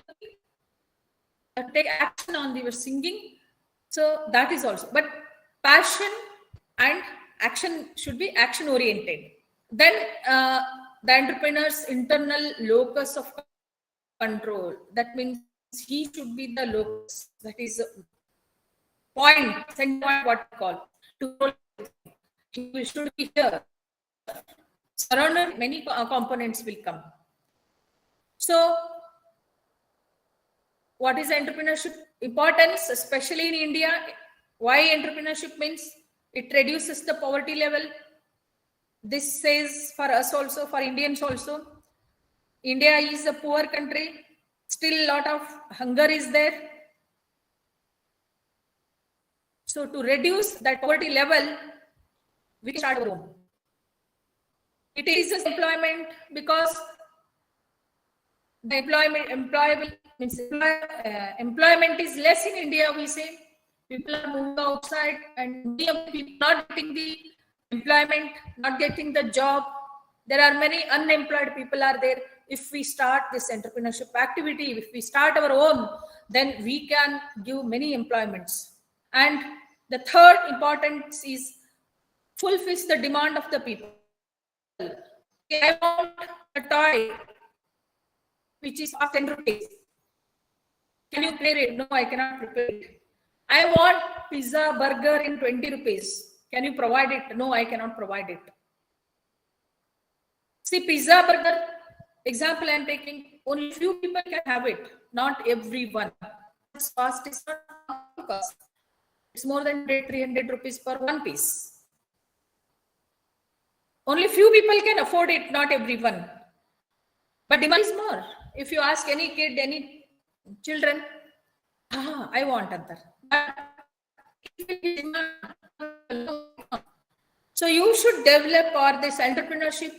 S1: take action on your singing. So that is also. But passion and action should be action oriented. Then the entrepreneur's internal locus of control. That means he should be the locus. That is point, center point, what we call. To he should be here. Surrounded many components will come. So, what is entrepreneurship importance, especially in India? Why entrepreneurship means it reduces the poverty level. This says for us also, for Indians also. India is a poor country. Still a lot of hunger is there. So to reduce that poverty level, we start our own. It is employment because the employment is less in India. We say people are moving outside, and many of the people not getting the employment, not getting the job. There are many unemployed people are there. If we start this entrepreneurship activity, if we start our own, then we can give many employments. And the third importance is fulfills the demand of the people. I want a toy which is of 10 rupees. Can you prepare it? No, I cannot prepare it. I want pizza, burger in 20 rupees. Can you provide it? No, I cannot provide it. See, pizza, burger, example I am taking, only few people can have it, not everyone. Its cost is not cost. It's more than 300 rupees per one piece. Only few people can afford it, not everyone. But demand is more. If you ask any kid, any children, I want other. So you should develop, or this entrepreneurship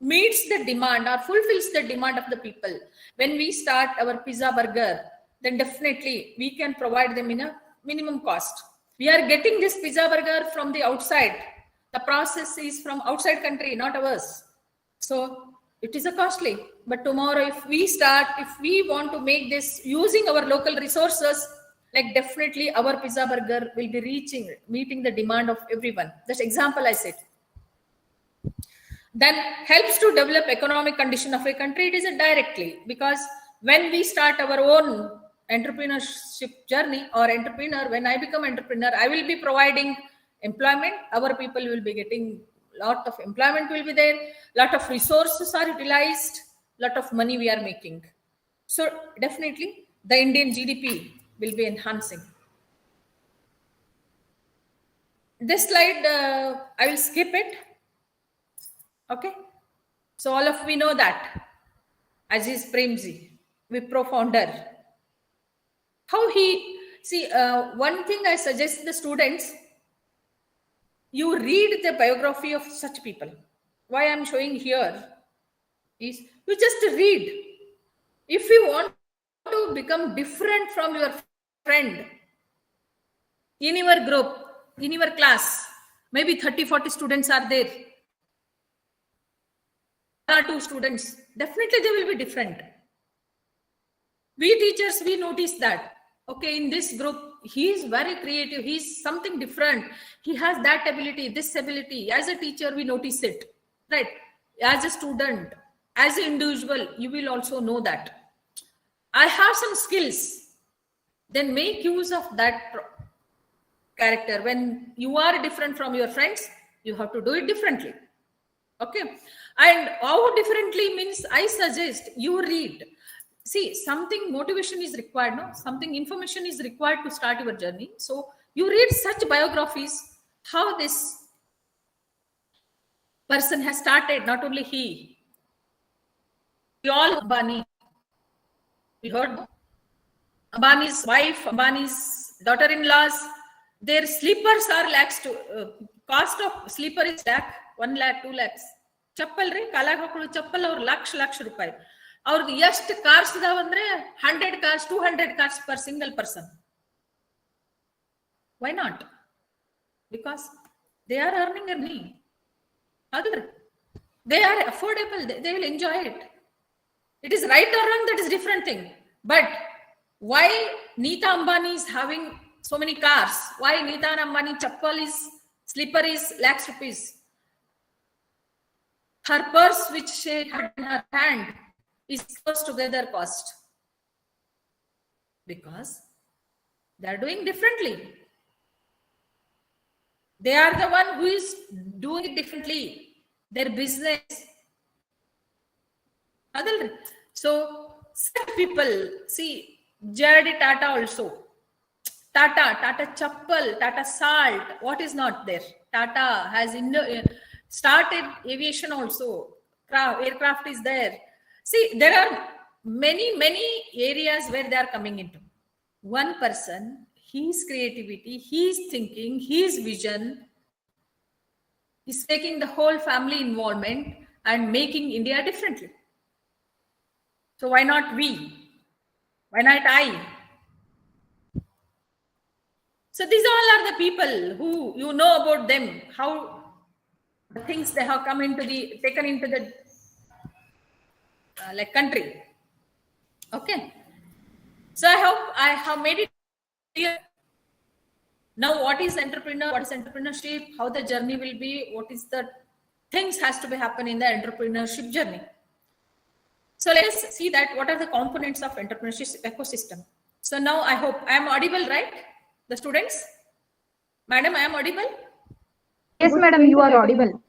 S1: meets the demand or fulfills the demand of the people. When we start our pizza burger, then definitely we can provide them in a minimum cost. We are getting this pizza burger from the outside. The process is from outside country, not ours. So it is a costly. But tomorrow, if we start, if we want to make this using our local resources, like definitely our pizza burger will be meeting the demand of everyone. That's example I said. Then helps to develop economic condition of a country. It is a directly, because when we start our own entrepreneurship journey, or entrepreneur, when I become entrepreneur, I will be providing employment. Our people will be getting lot of employment will be there. Lot of resources are utilized. Lot of money we are making. So definitely the Indian GDP will be enhancing. This slide, I will skip it. Okay. So all of we know that Aziz Premji, Wipro founder, how he, see, one thing I suggest the students, you read the biography of such people. Why I'm showing here is you just read. If you want to become different from your friend in your group, in your class, maybe 30-40 students are there. One or two students, definitely they will be different. We teachers, we notice that. Okay, in this group, he is very creative. He is something different. He has that ability, this ability. As a teacher, we notice it, right? As a student, as an individual, you will also know that. I have some skills. Then make use of that character. When you are different from your friends, you have to do it differently. Okay. And how differently means, I suggest you read. See, something motivation is required, no? Something information is required to start your journey. So you read such biographies, how this person has started, not only he. We all Ambani. We heard Ambani's wife, Ambani's daughter-in-laws, Their sleepers are lakhs to cost of sleeper is lakh, 1 lakh, 2 lakhs. Chappal re kala hakulu chappal or lakh rupai. Our just cars davandre 100 cars, 200 cars per single person. Why not? Because they are earning a money. Other, they are affordable. They will enjoy it. It is right or wrong, that is different thing. But why Neeta Ambani is having so many cars? Why Neeta Ambani chappal is, slipper is lakhs rupees? Her purse which she had in her hand is close together cost. Because they are doing differently. They are the one who is doing it differently. Their business. So such people, see, J.R.D. Tata also. Tata chappal, Tata salt, what is not there? Tata has started aviation also. Aircraft is there. See, there are many areas where they are coming into. One person, his creativity, his thinking, his vision is taking the whole family involvement and making India differently. So why not we? Why not I? So these all are the people who you know about them, how the things they have come into the, taken into the like country. Okay. So I hope I have made it clear. Now what is entrepreneur, what is entrepreneurship, how the journey will be, what is the things has to be happen in the entrepreneurship journey. So let's see that what are the components of entrepreneurship ecosystem. So now I hope I am audible, right? The students? Madam, I am audible?
S2: Yes, madam, you are audible.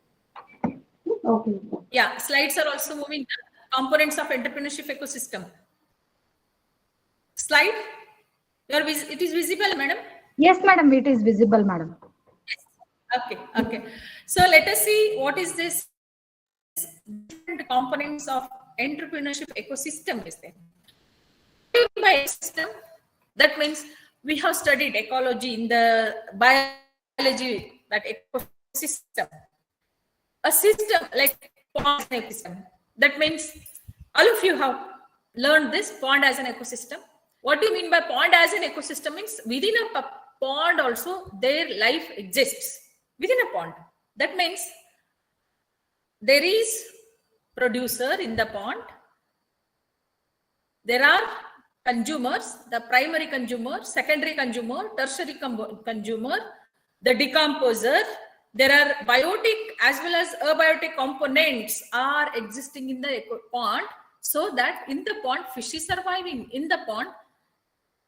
S2: Okay.
S1: Yeah, slides are also moving. Components of entrepreneurship ecosystem. Slide? It is visible, madam?
S2: Yes, madam, it is visible, madam.
S1: Yes. Okay. So let us see what is this different components of entrepreneurship ecosystem is there. By ecosystem, that means we have studied ecology in the biology, that ecosystem. A system like pond ecosystem. That means all of you have learned this pond as an ecosystem. What do you mean by pond as an ecosystem? Means within a pond also their life exists within a pond. That means there is producer in the pond. There are consumers, the primary consumer, secondary consumer, tertiary consumer, the decomposer. There are biotic as well as abiotic components are existing in the pond, so that in the pond fish is surviving, in the pond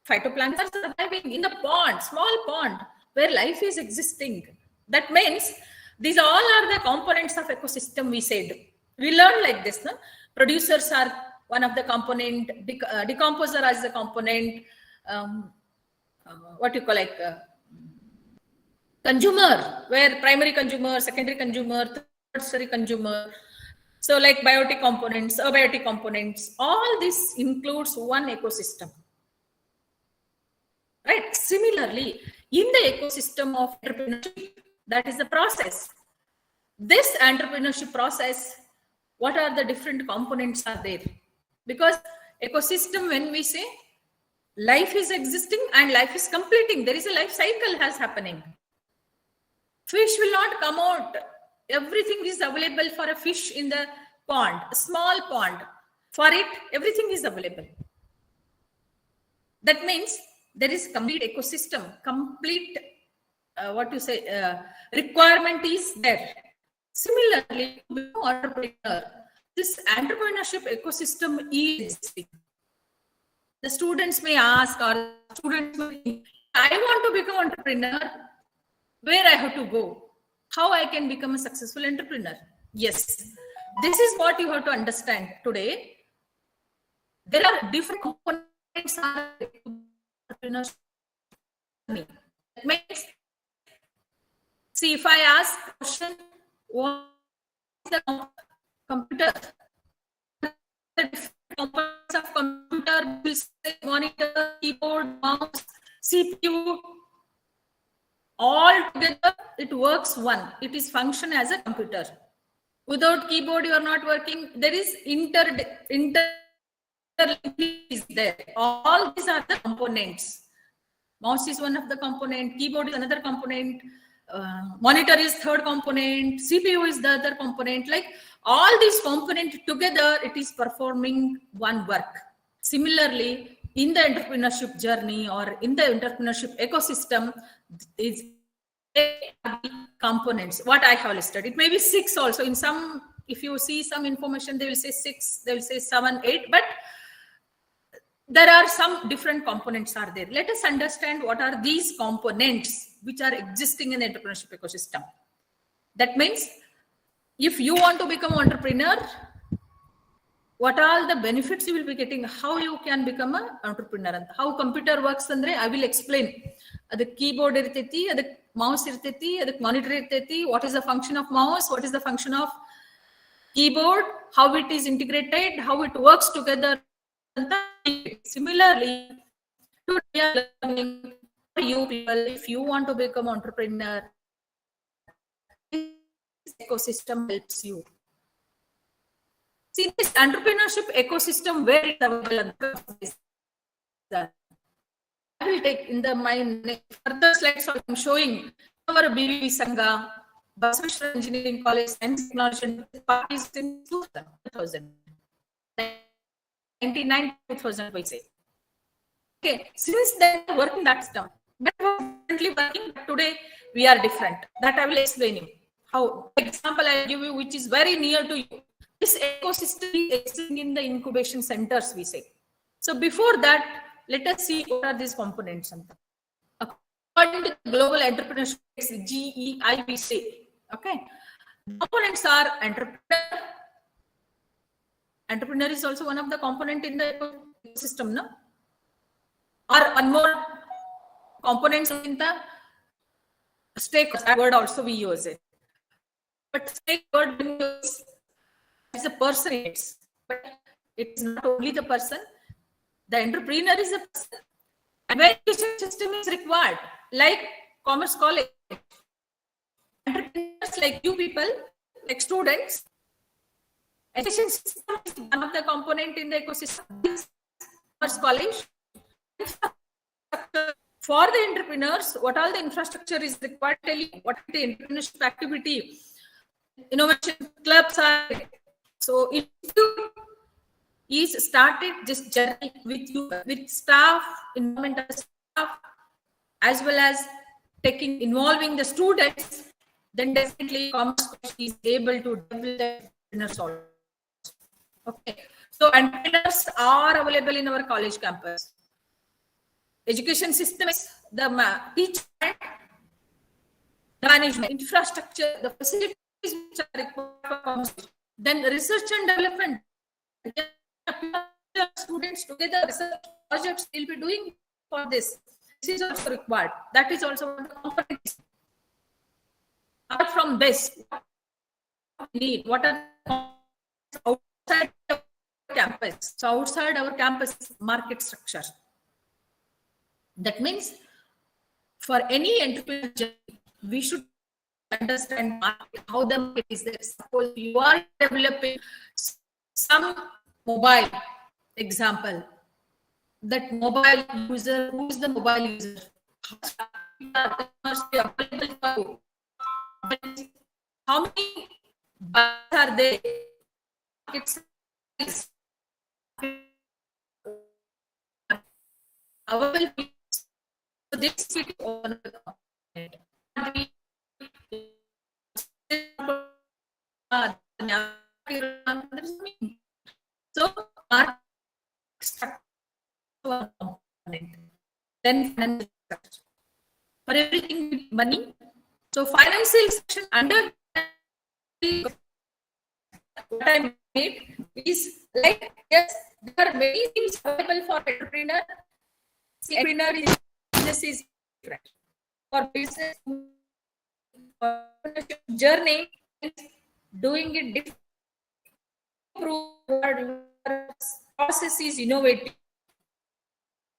S1: phytoplankton are surviving, in the pond, small pond where life is existing. That means these all are the components of ecosystem we said. We learn like this, no? Producers are one of the component, decomposer as the component, what you call like consumer, where primary consumer, secondary consumer, tertiary consumer. So like biotic components, abiotic components, all this includes one ecosystem. Right? Similarly, in the ecosystem of entrepreneurship, that is the process. This entrepreneurship process, what are the different components are there? Because ecosystem, when we say life is existing and life is completing, there is a life cycle has happening. Fish will not come out. Everything is available for a fish in the pond, a small pond. For it, everything is available. That means there is complete ecosystem, complete, requirement is there. Similarly, entrepreneur, this entrepreneurship ecosystem is existing. The students may ask, or students may think, I want to become entrepreneur, where I have to go? How I can become a successful entrepreneur? Yes, this is what you have to understand today. There are different components of entrepreneurship. That means, see, if I ask a question, what is the computer? The different components of computer will say monitor, keyboard, mouse, CPU. it works one. It is function as a computer. Without keyboard, you are not working. There is interlink is there. All these are the components. Mouse is one of the component. Keyboard is another component. Monitor is third component. CPU is the other component. Like all these components together, it is performing one work. Similarly, in the entrepreneurship journey or in the entrepreneurship ecosystem, is components. What I have listed, it may be 6 also. In some, if you see some information, they will say 6, they will say 7, 8, but there are some different components are there. Let us understand what are these components which are existing in the entrepreneurship ecosystem. That means if you want to become an entrepreneur, what are the benefits you will be getting, how you can become an entrepreneur, how computer works andre I will explain. The keyboard irteti, the mouse irteti, the monitor irteti, what is the function of mouse, what is the function of keyboard, how it is integrated, how it works together. Similarly, to learning for you people, if you want to become an entrepreneur, this ecosystem helps you. See, this entrepreneurship ecosystem, where it's available. I will take in my further slides. I'm showing our BVV Sangha, Basaveshwara Engineering College, Science Technology parties in 2000. 99 2000 we say. Okay, since then working that's done. But currently working, but today we are different. That I will explain you. How example I give you, which is very near to you. This ecosystem is existing in the incubation centers, we say. So before that, let us see what are these components. According to the Global Entrepreneurship GEI, we say, okay, components are entrepreneur. Entrepreneur is also one of the component in the ecosystem, no? Or one more components in the stake word also we use it. But stake word is a person, but it's not only the person. The entrepreneur is a person. And when education system is required, like Commerce College, entrepreneurs like you people, like students, education system is one of the component in the ecosystem. Commerce College, for the entrepreneurs, what all the infrastructure is required, tell you what the entrepreneurship activity, innovation clubs are. So if you is started this journey with you, with staff, environmental staff, as well as involving the students, then definitely Commerce is able to develop entrepreneurs also. Okay, so entrepreneurs are available in our college campus. Education system is the teacher, the management, infrastructure, the facilities which are required for Commerce. Then research and development. Students together, research projects will be doing for this. This is also required. That is also one of the components. Apart from this, what are outside our campus? So outside our campus market structure. That means for any entrepreneur, we should understand market, how the market is there. Suppose you are developing some mobile example, that mobile user, who is the mobile user? Must be available for you. How many buyers are there? It's available. So this is on so then for everything with money. So financial section under what I made is like, yes, there are many things available for entrepreneur. See, entrepreneur is business is different. For business journey, doing it different. Process is innovative.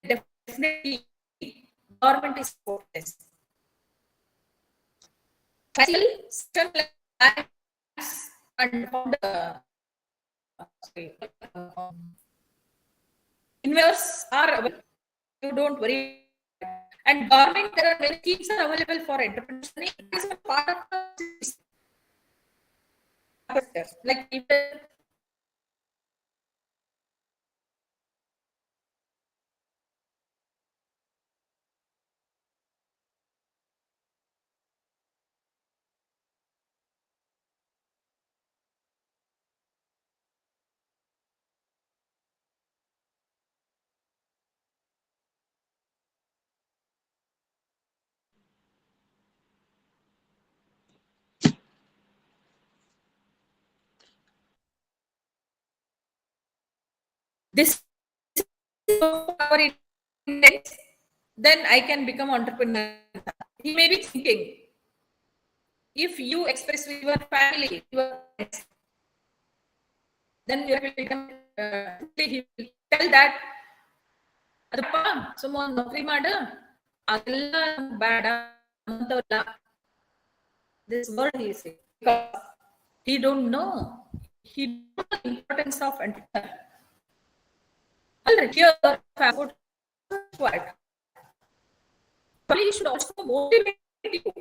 S1: Definitely, government is supporting this. Financial and investors are available. You don't worry. And government, there are many schemes are available for entrepreneurs. It is a part of the like even this our index, then I can become entrepreneur. He may be thinking, if you express with your family, your friends, then you will become, he will tell that, adappa, someone nokri maada, adella bada, this word he is saying, because he don't know. He don't know the importance of entrepreneur. Here, what? Family should also motivate you.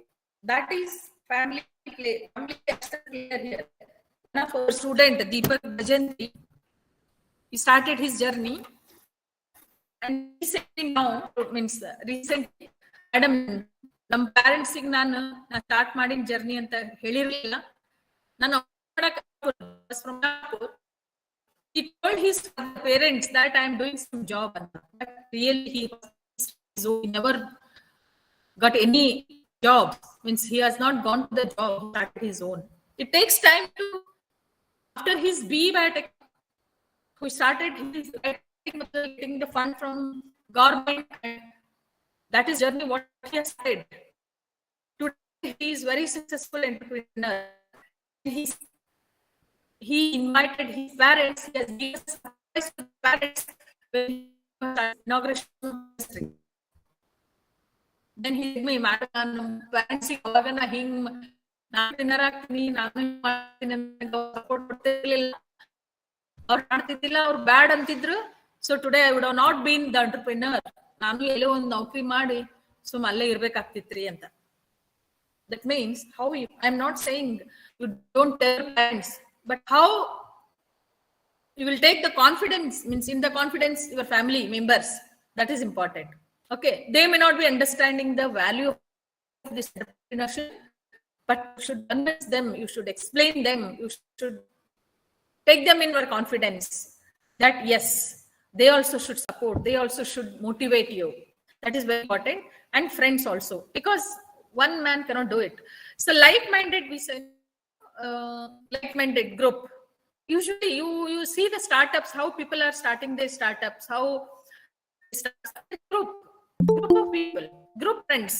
S1: That is family play. Family player here. One of our student, Deepak Bajanti, he started his journey, and recently now, means recently, Madam, ನಮ್ಮ parents ಗೆ ನಾನು start ಮಾಡಿದ journey ಅಂತ ಹೇಳಿರಲಿಲ್ಲ. ನಾನು he told his parents that I am doing some job, but really he never got any job. Means he has not gone to the job, he started his own. It takes time to, after his B Biotech, who started getting the fund from government, and that is journey what he has started. Today he is very successful entrepreneur. He invited his parents. He has given surprise to the parents when he inauguration. Then he told me, "Madam, parents organ hing dinner ಆಗ್ತೀನಿ ನಾನು ಮಾಡ್ತೀನಿ ಅಂತ support ಕೊಡ್ತಿರ್ಲಿಲ್ಲ. ಅವ್ರು ಮಾಡ್ತಿದ್ದಿಲ್ಲ, ಅವ್ರು ಬ್ಯಾಡ್ ಅಂತಿದ್ರು. So today I would have not been the entrepreneur. ನಾನು ಎಲ್ಲೋ ಒಂದು ನೌಕರಿ ಮಾಡಿ ಅಲ್ಲೇ ಇರ್ಬೇಕಾಗ್ತಿತ್ರಿ ಅಂತ." That means how you, I'm not saying you don't tell parents, but how you will take the confidence, means in the confidence your family members, that is important. Okay, they may not be understanding the value of this entrepreneurship, but you should convince them, you should explain them, you should take them in your confidence that yes, they also should support, they also should motivate you. That is very important. And friends also, because one man cannot do it. So like-minded, we say, like-minded group. Usually you see the startups, how people are starting their startups, how group of people, group friends.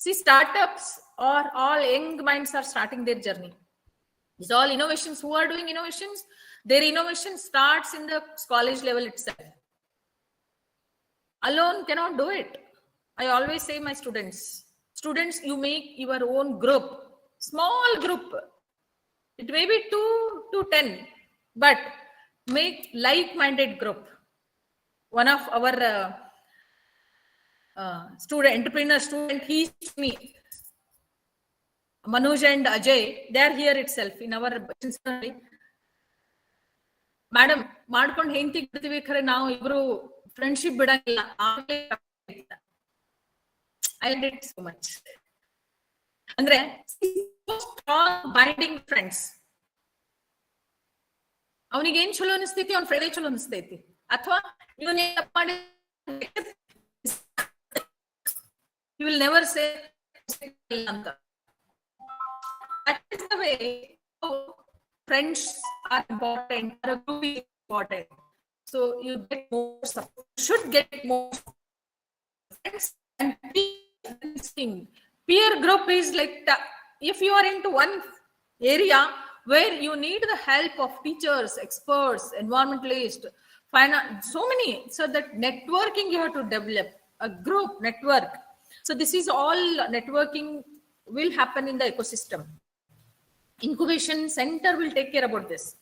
S1: See, startups or all young minds are starting their journey. It's all innovations. Who are doing innovations? Their innovation starts in the college level itself. Alone cannot do it. I always say my students, you make your own group, small group. It may be 2 to 10, but make like-minded group. One of our entrepreneur student, he told me, Manoj and Ajay, they are here itself in our madam, ಮಾಡ್ಕೊಂಡು ಹೆಂಡತಿ ಬಿಡ್ತೀವಿ ಖರೆ ನಾವು ಇಬ್ರು friendship ಬಿಡಂಗಿಲ್ಲ. I liked it so much. ಅಂದ್ರೆ strong binding friends. ಅವನಿಗೆ ಏನ್ ಚಲೋ ಅನಿಸ್ತೈತಿ, ಅವ್ನ ಫ್ರೆಂಡ್ ಚಲೋ ಅನಿಸ್ತೈತಿ, ಅಥವಾ ಇವನ್ ಮಾಡಿ you will never say ಅಂತ. That is the way friends are important, or a group is important. So you get more support, you should get more friends. And peer group is like, if you are into one area where you need the help of teachers, experts, environmentalists, finance, so many, so that networking you have to develop a group network. So this is all networking will happen in the ecosystem. Incubation center will take care about this.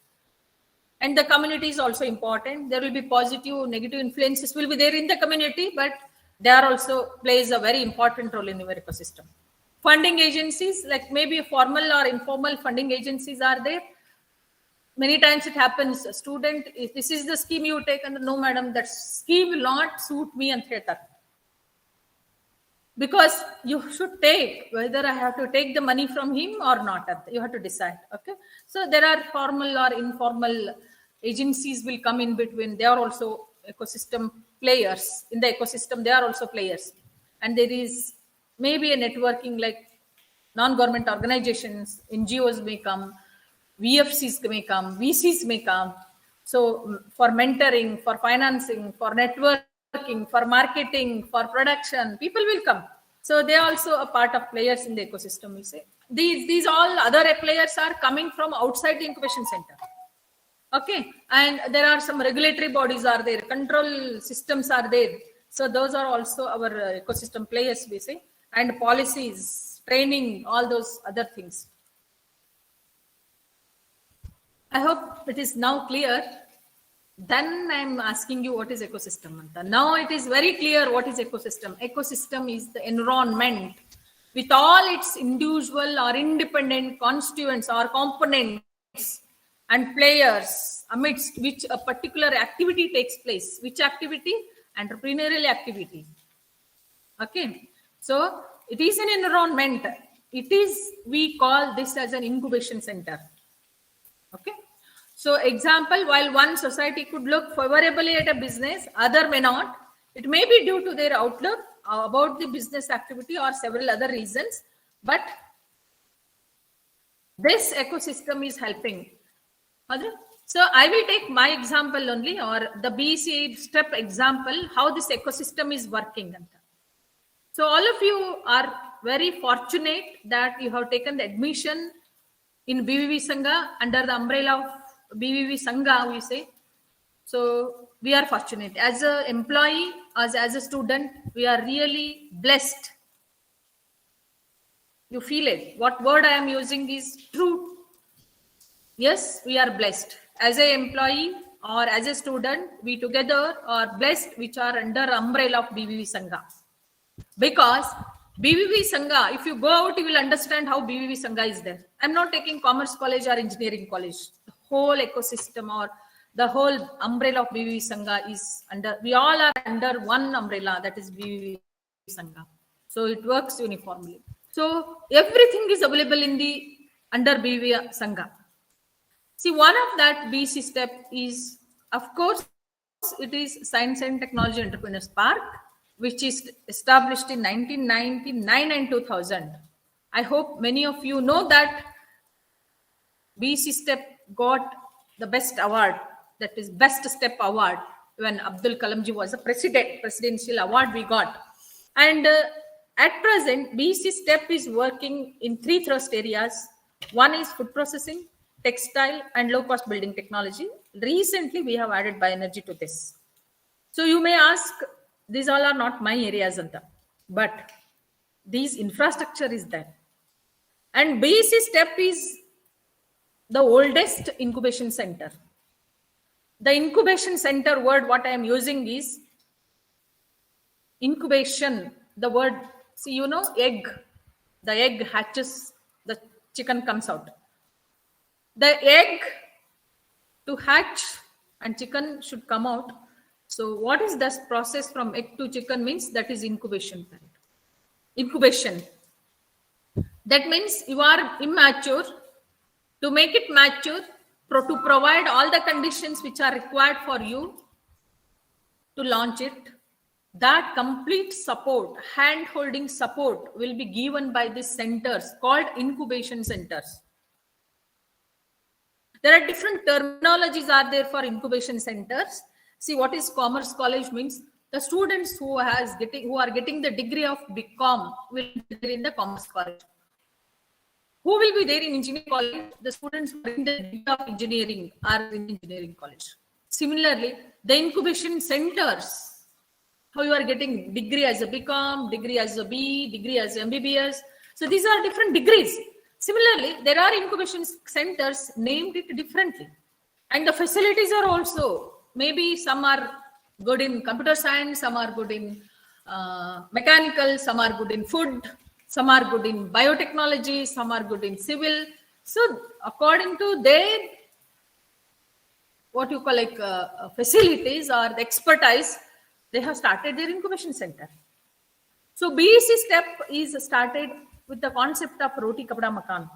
S1: And the community is also important. There will be positive, negative influences will be there in the community, but they are also plays a very important role in your ecosystem. Funding agencies, like maybe formal or informal funding agencies are there. Many times it happens, a student, if this is the scheme you take, and no, madam, that scheme will not suit me and theatre. Because you should take, whether I have to take the money from him or not, you have to decide. Okay. So there are formal or informal agencies will come in between. They are also ecosystem players. In the ecosystem, they are also players. And there is maybe a networking like non-government organizations, NGOs may come, VFCs may come, VCs may come. So for mentoring, for financing, for networking, for marketing, for production, people will come. So they are also a part of players in the ecosystem, we say. These all other players are coming from outside the incubation center. Okay. And there are some regulatory bodies are there, control systems are there. So those are also our ecosystem players, we say, and policies, training, all those other things. I hope it is now clear. Then I'm asking you what is ecosystem. Now it is very clear what is ecosystem. Ecosystem is the environment with all its individual or independent constituents or components and players amidst which a particular activity takes place. Which activity? Entrepreneurial activity. Okay. So it is an environment. It is, we call this as an incubation center. Okay. So example, while one society could look favorably at a business, other may not. It may be due to their outlook about the business activity or several other reasons, but this ecosystem is helping. So I will take my example only, or the BC step example, how this ecosystem is working. So all of you are very fortunate that you have taken the admission in BVV Sangha under the umbrella of BVV Sangha, we say. So we are fortunate. As an employee, as a student, we are really blessed. You feel it. What word I am using is true. Yes, we are blessed. As an employee or as a student, we together are blessed, which are under umbrella of BVV Sangha. Because BVV Sangha, if you go out, you will understand how BVV Sangha is there. I'm not taking commerce college or engineering college. The whole ecosystem or the whole umbrella of BVV Sangha is under, we all are under one umbrella, that is BVV Sangha. So it works uniformly. So everything is available in the under BVV Sangha. See, one of that BC step is, of course, it is Science and Technology Entrepreneurs Park, which is established in 1999 and 2000. I hope many of you know that BC step got the best award, that is best step award, when Abdul Kalamji was a presidential award we got. And at present, BC step is working in 3 thrust areas. One is food processing, textile, and low-cost building technology. Recently, we have added bioenergy to this. So you may ask, these all are not my areas, but these infrastructure is there. And BC step is the oldest incubation center. The incubation center word, what I am using is incubation. The word, see, you know, egg. The egg hatches, the chicken comes out. The egg to hatch and chicken should come out. So what is this process from egg to chicken means? That is incubation. Incubation. That means you are immature. To make it mature, to provide all the conditions which are required for you to launch it, that complete support, hand-holding support will be given by these centers called incubation centers. There are different terminologies are there for incubation centers. See, what is Commerce College means? The students who are getting the degree of BCom will be there in the Commerce College. Who will be there in engineering college? The students who are in the degree of engineering are in engineering college. Similarly, the incubation centers, how you are getting degree as a BCom, degree as a B, degree as MBBS. So these are different degrees. Similarly, there are incubation centers named it differently. And the facilities are also, maybe some are good in computer science, some are good in mechanical, some are good in food, some are good in biotechnology, some are good in civil. So according to their, what you call like facilities or the expertise, they have started their incubation center. So BEC step is started with the concept of Roti Kapda Makan.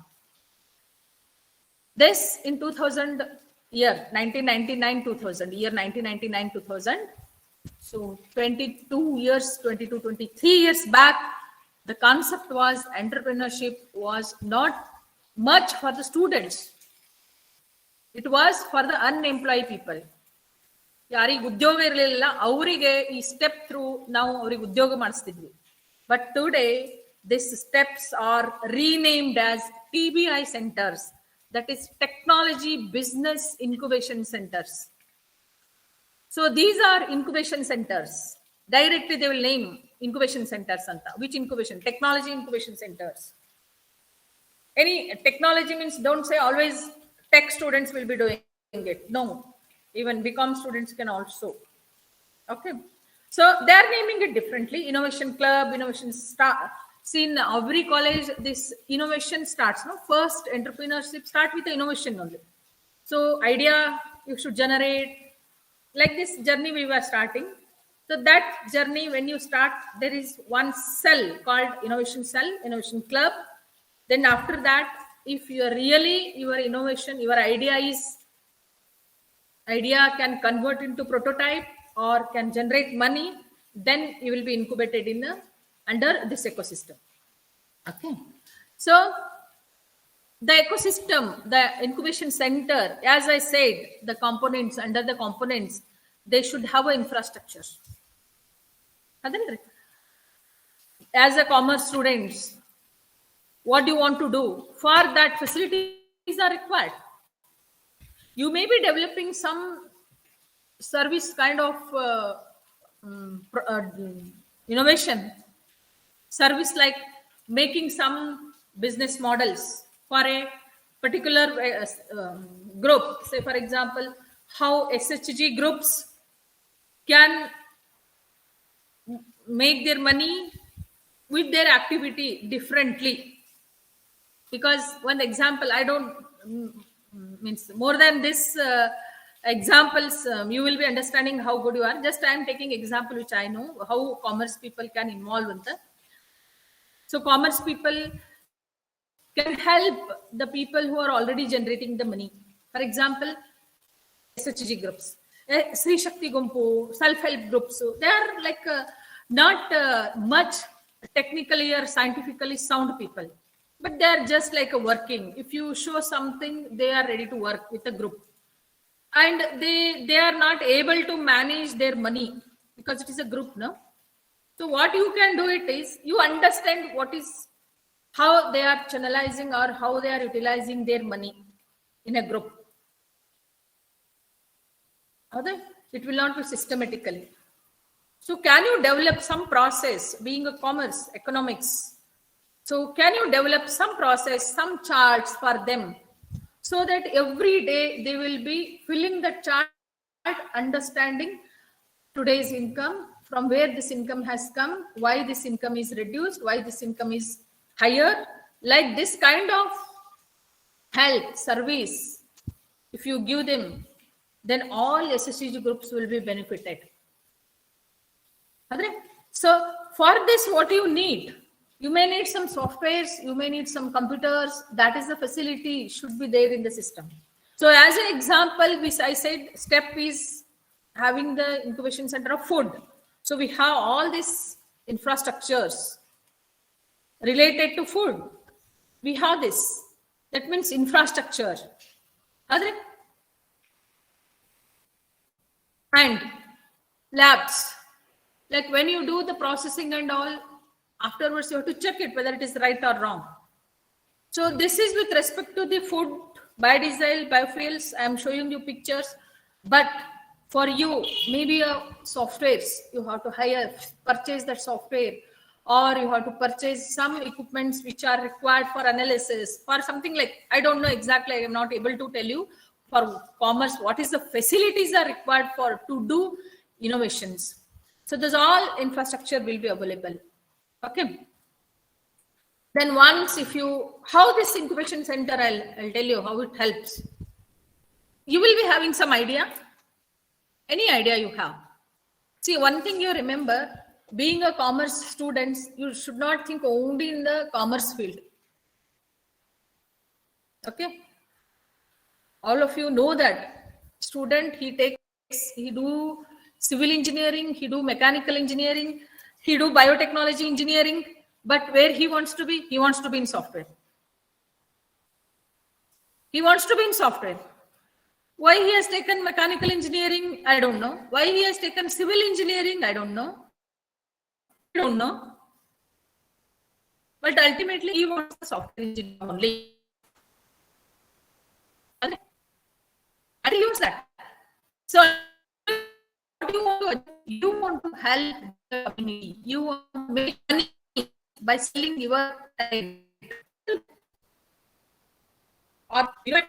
S1: This in 2000 year, 1999-2000, year 1999-2000. So 22 years, 22, 23 years back, the concept was entrepreneurship was not much for the students. It was for the unemployed people. ಯಾರಿಗೆ ಉದ್ಯೋಗ ಇರಲಿಲ್ಲ ಅವರಿಗೆ ಈ step through ನಾವು ಅವರಿಗೆ ಉದ್ಯೋಗ ಮಾಡಿಸ್ತಿದ್ವಿ. But today, these steps are renamed as TBI centers, that is Technology Business Incubation Centers. So these are incubation centers. Directly they will name incubation centers. Which incubation? Technology incubation centers. Any technology means don't say always tech students will be doing it. No, even BCom students can also. Okay. So they are naming it differently. Innovation Club, Innovation Star. See, in every college, this innovation starts. No, first entrepreneurship start with the innovation only. So idea you should generate. Like this journey we were starting. So that journey, when you start, there is one cell called Innovation Cell, Innovation Club. Then after that, if you are really your innovation, your idea can convert into prototype or can generate money, then you will be incubated in under this ecosystem. Okay. So the ecosystem, the incubation center, as I said, the components, under the components, they should have an infrastructure. As a commerce students, what do you want to do? For that, facilities are required. You may be developing some service kind of innovation, service like making some business models for a particular group. Say, for example, how SHG groups can make their money with their activity differently. Because one example, I don't means more than this examples, you will be understanding how good you are. Just I am taking example which I know how commerce people can involve in that. So commerce people can help the people who are already generating the money. For example, SHG groups, Sri Shakti Gumpu, self-help groups. So they are like not much technically or scientifically sound people, but they are just like working. If you show something, they are ready to work with a group. And they are not able to manage their money because it is a group, no? So what you can do it is, you understand what is, how they are channelizing or how they are utilizing their money in a group. It will not be systematically. So can you develop some process, being a commerce, economics? So can you develop some process, some charts for them, so that every day they will be filling the chart, understanding today's income, from where this income has come, why this income is reduced, why this income is higher. Like this kind of help, service, if you give them, then all SSG groups will be benefited. So for this, what you need? You may need some softwares, you may need some computers. That is the facility should be there in the system. So as an example, which I said, step is having the incubation center of food. So we have all these infrastructures related to food. We have this. That means infrastructure. And labs. Like when you do the processing and all, afterwards you have to check it whether it is right or wrong. So this is with respect to the food, biodiesel, biofuels. I am showing you pictures. But for you, maybe softwares, you have to hire, purchase that software, or you have to purchase some equipments which are required for analysis, for something like, I don't know exactly, I am not able to tell you for commerce, what is the facilities are required for to do innovations. So this all infrastructure will be available. Okay. Then once if you, how this incubation center, I'll tell you how it helps. You will be having some idea, any idea you have. See, one thing you remember, being a commerce student, you should not think only in the commerce field. Okay. All of you know that student, he do civil engineering, he do mechanical engineering, he do biotechnology engineering, but where he wants to be in software. He wants to be in software. Why he has taken mechanical engineering, I don't know. Why he has taken civil engineering, I don't know. But ultimately, he wants the software engineer only. And use that. So, what you want to help the community. You want to make money by selling your or your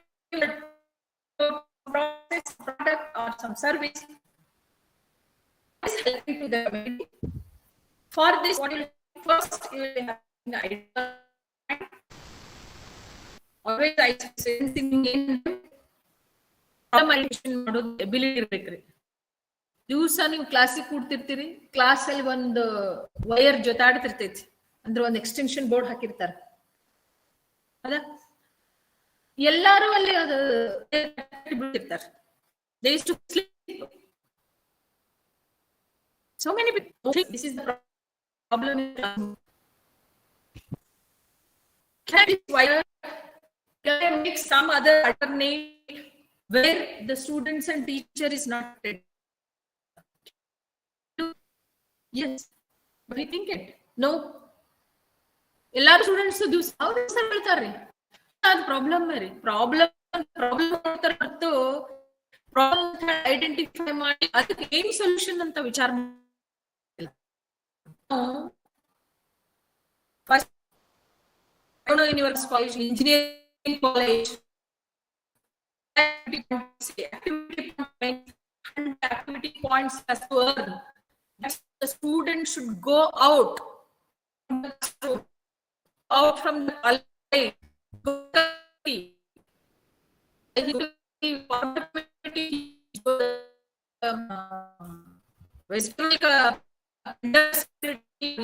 S1: process, product, or some service. Is helping to the community. For this, what you first you will have an idea. Always I say in ability ಇರ್ಬೇಕ್ರಿ. ದಿವಸ ನೀವು ಕ್ಲಾಸಿಗೆ ಕೂಡ್ತಿರ್ತೀರಿ, class ಅಲ್ಲಿ ಒಂದು wire ಜೊತಾಡ್ತಿರ್ತೈತಿ, ಅಂದ್ರೆ ಒಂದು extension board ಹಾಕಿರ್ತಾರೆ. ಅದ ಎಲ್ಲಾರು ಅಲ್ಲಿ ಅದು ಬಿಟ್ಟಿರ್ತಾರೆ. They used to sleep. So many people think this is the problem. Can this wire make some other alternate where the students and teacher is not dead? Yes, but we think it. No. All students do how does that problem? Problem identify ಮಾಡಿ ಅದಕ್ಕೆ ಏನು solution ಅಂತ ವಿಚಾರ ಮಾಡಿಲ್ಲ. First, university college, engineering college, activity points as to earn. The student should go out from the college,